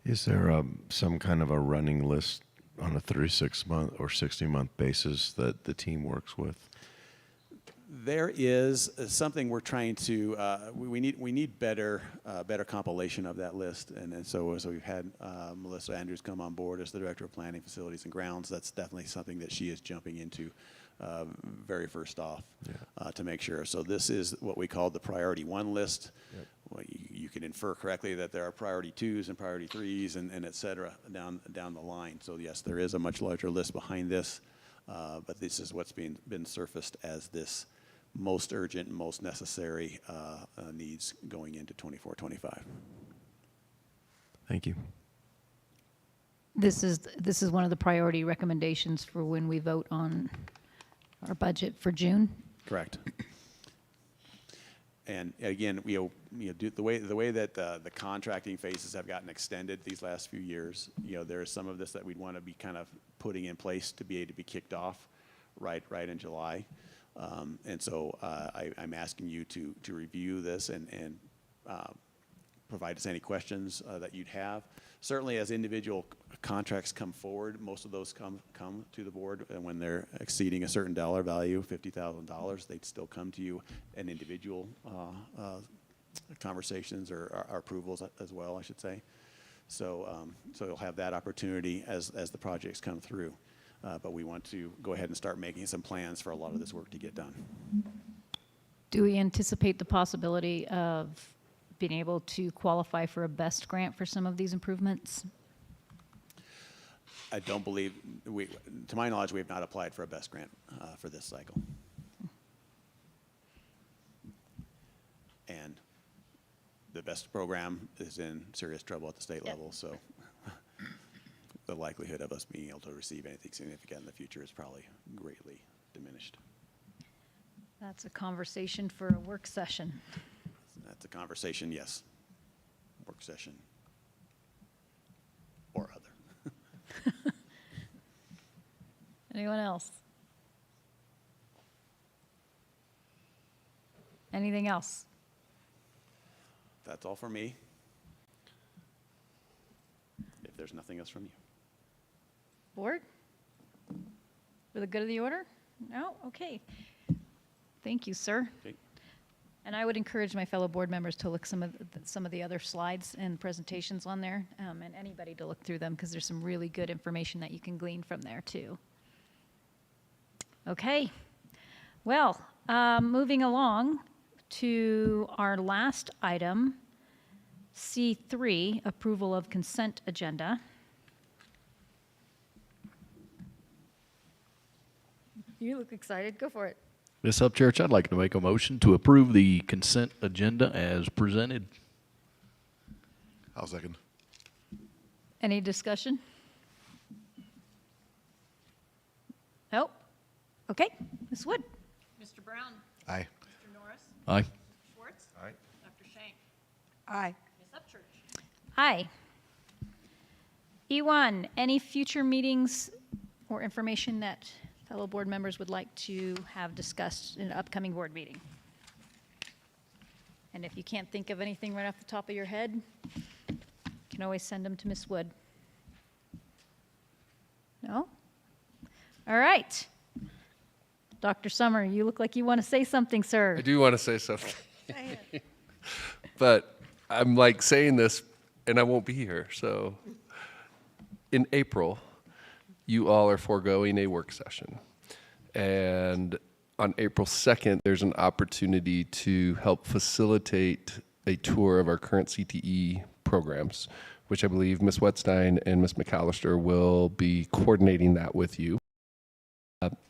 S7: Is there some kind of a running list on a 36-month or 60-month basis that the team works with?
S13: There is something we're trying to. We need better compilation of that list, and so we've had Melissa Andrews come on board as the director of planning, facilities, and grounds. That's definitely something that she is jumping into very first off to make sure. So this is what we call the priority 1 list. Yep. Well, you can infer correctly that there are priority 2s and priority 3s and et cetera down the line. So yes, there is a much larger list behind this, but this is what's been surfaced as this most urgent and most necessary needs going into 24-25.
S7: Thank you.
S1: This is one of the priority recommendations for when we vote on our budget for June.
S13: Correct. And again, the way that the contracting phases have gotten extended these last few years, there is some of this that we'd want to be kind of putting in place to be able to be kicked off right in July. And so I'm asking you to review this and provide us any questions that you'd have. Certainly as individual contracts come forward, most of those come to the board, and when they're exceeding a certain dollar value, $50,000, they'd still come to you in individual conversations or approvals as well, I should say. So you'll have that opportunity as the projects come through. But we want to go ahead and start making some plans for a lot of this work to get done.
S1: Do we anticipate the possibility of being able to qualify for a BEST grant for some of these improvements?
S13: I don't believe, to my knowledge, we have not applied for a BEST grant for this cycle. And the BEST program is in serious trouble at the state level, so the likelihood of us being able to receive anything significant in the future is probably greatly diminished.
S1: That's a conversation for a work session.
S13: That's a conversation, yes. Work session or other.
S1: Anyone else? Anything else?
S13: That's all for me. If there's nothing else from you.
S1: Board? For the good of the order? No? Okay. Thank you, sir.
S13: Okay.
S1: And I would encourage my fellow board members to look some of the other slides and presentations on there, and anybody to look through them, because there's some really good information that you can glean from there too. Okay. Well, moving along to our last item, C3, approval of consent agenda. You look excited. Go for it.
S3: Ms. Upchurch, I'd like to make a motion to approve the consent agenda as presented.
S15: I'll second.
S1: Any discussion? Nope. Okay, Ms. Wood.
S2: Mr. Brown.
S15: Aye.
S2: Mr. Norris.
S3: Aye.
S2: Mr. Schwartz.
S15: Aye.
S2: Dr. Shank.
S16: Aye.
S2: Ms. Upchurch.
S1: Aye. E1, any future meetings or information that fellow board members would like to have discussed in an upcoming board meeting? And if you can't think of anything right off the top of your head, you can always send them to Ms. Wood. No? All right. Dr. Summer, you look like you want to say something, sir.
S8: I do want to say something. But I'm like saying this and I won't be here. So in April, you all are foregoing a work session. And on April 2nd, there's an opportunity to help facilitate a tour of our current CTE programs, which I believe Ms. Wetstein and Ms. McAllister will be coordinating that with you.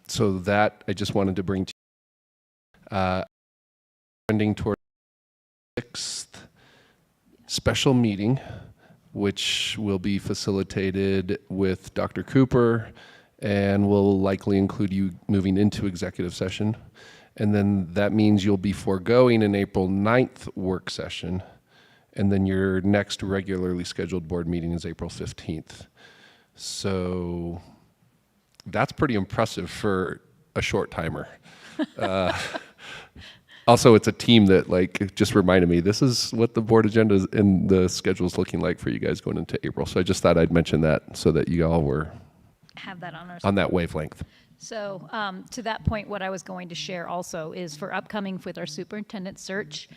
S8: So that I just wanted to bring to you. Trending toward the 6th special meeting, which will be facilitated with Dr. Cooper and will likely include you moving into executive session. And then that means you'll be foregoing an April 9th work session. And then your next regularly scheduled board meeting is April 15th. So that's pretty impressive for a short timer. Also, it's a team that like just reminded me, this is what the board agenda is and the schedule is looking like for you guys going into April. So I just thought I'd mention that so that you all were
S1: Have that on our
S8: on that wavelength.
S1: So to that point, what I was going to share also is for upcoming with our superintendent search,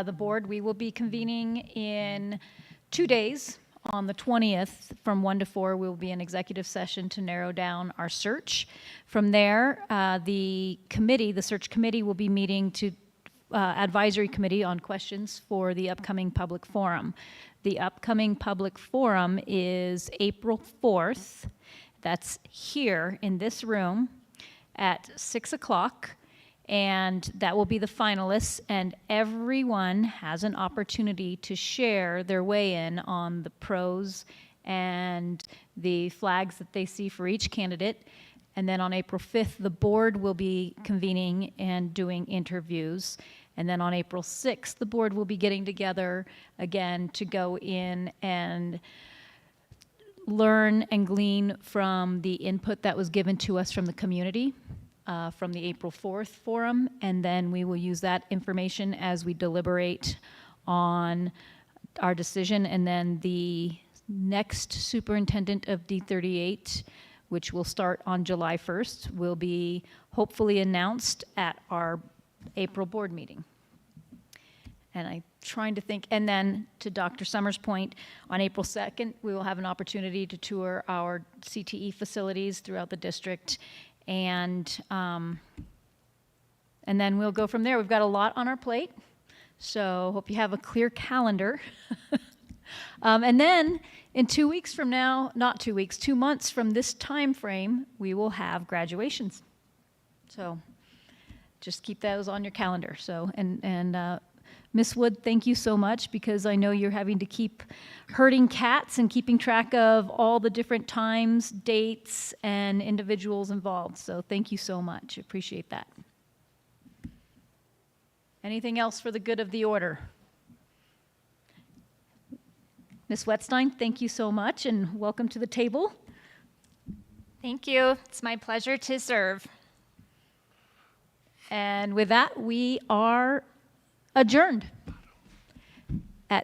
S1: the board, we will be convening in 2 days. On the 20th, from 1 to 4, we'll be in executive session to narrow down our search. From there, the committee, the search committee, will be meeting to advisory committee on questions for the upcoming public forum. The upcoming public forum is April 4th. That's here in this room at 6 o'clock. And that will be the finalists, and everyone has an opportunity to share their weigh-in on the pros and the flags that they see for each candidate. And then on April 5th, the board will be convening and doing interviews. And then on April 6th, the board will be getting together again to go in and learn and glean from the input that was given to us from the community. From the April 4th forum, and then we will use that information as we deliberate on our decision. And then the next superintendent of D38, which will start on July 1st, will be hopefully announced at our April board meeting. And I'm trying to think, and then to Dr. Summers' point, on April 2nd, we will have an opportunity to tour our CTE facilities throughout the district. And then we'll go from there. We've got a lot on our plate, so hope you have a clear calendar. And then in 2 weeks from now, not 2 weeks, 2 months from this time frame, we will have graduations. So just keep those on your calendar. So and Ms. Wood, thank you so much, because I know you're having to keep herding cats and keeping track of all the different times, dates, and individuals involved. So thank you so much. Appreciate that. Anything else for the good of the order? Ms. Wetstein, thank you so much, and welcome to the table.
S9: Thank you. It's my pleasure to serve.
S1: And with that, we are adjourned.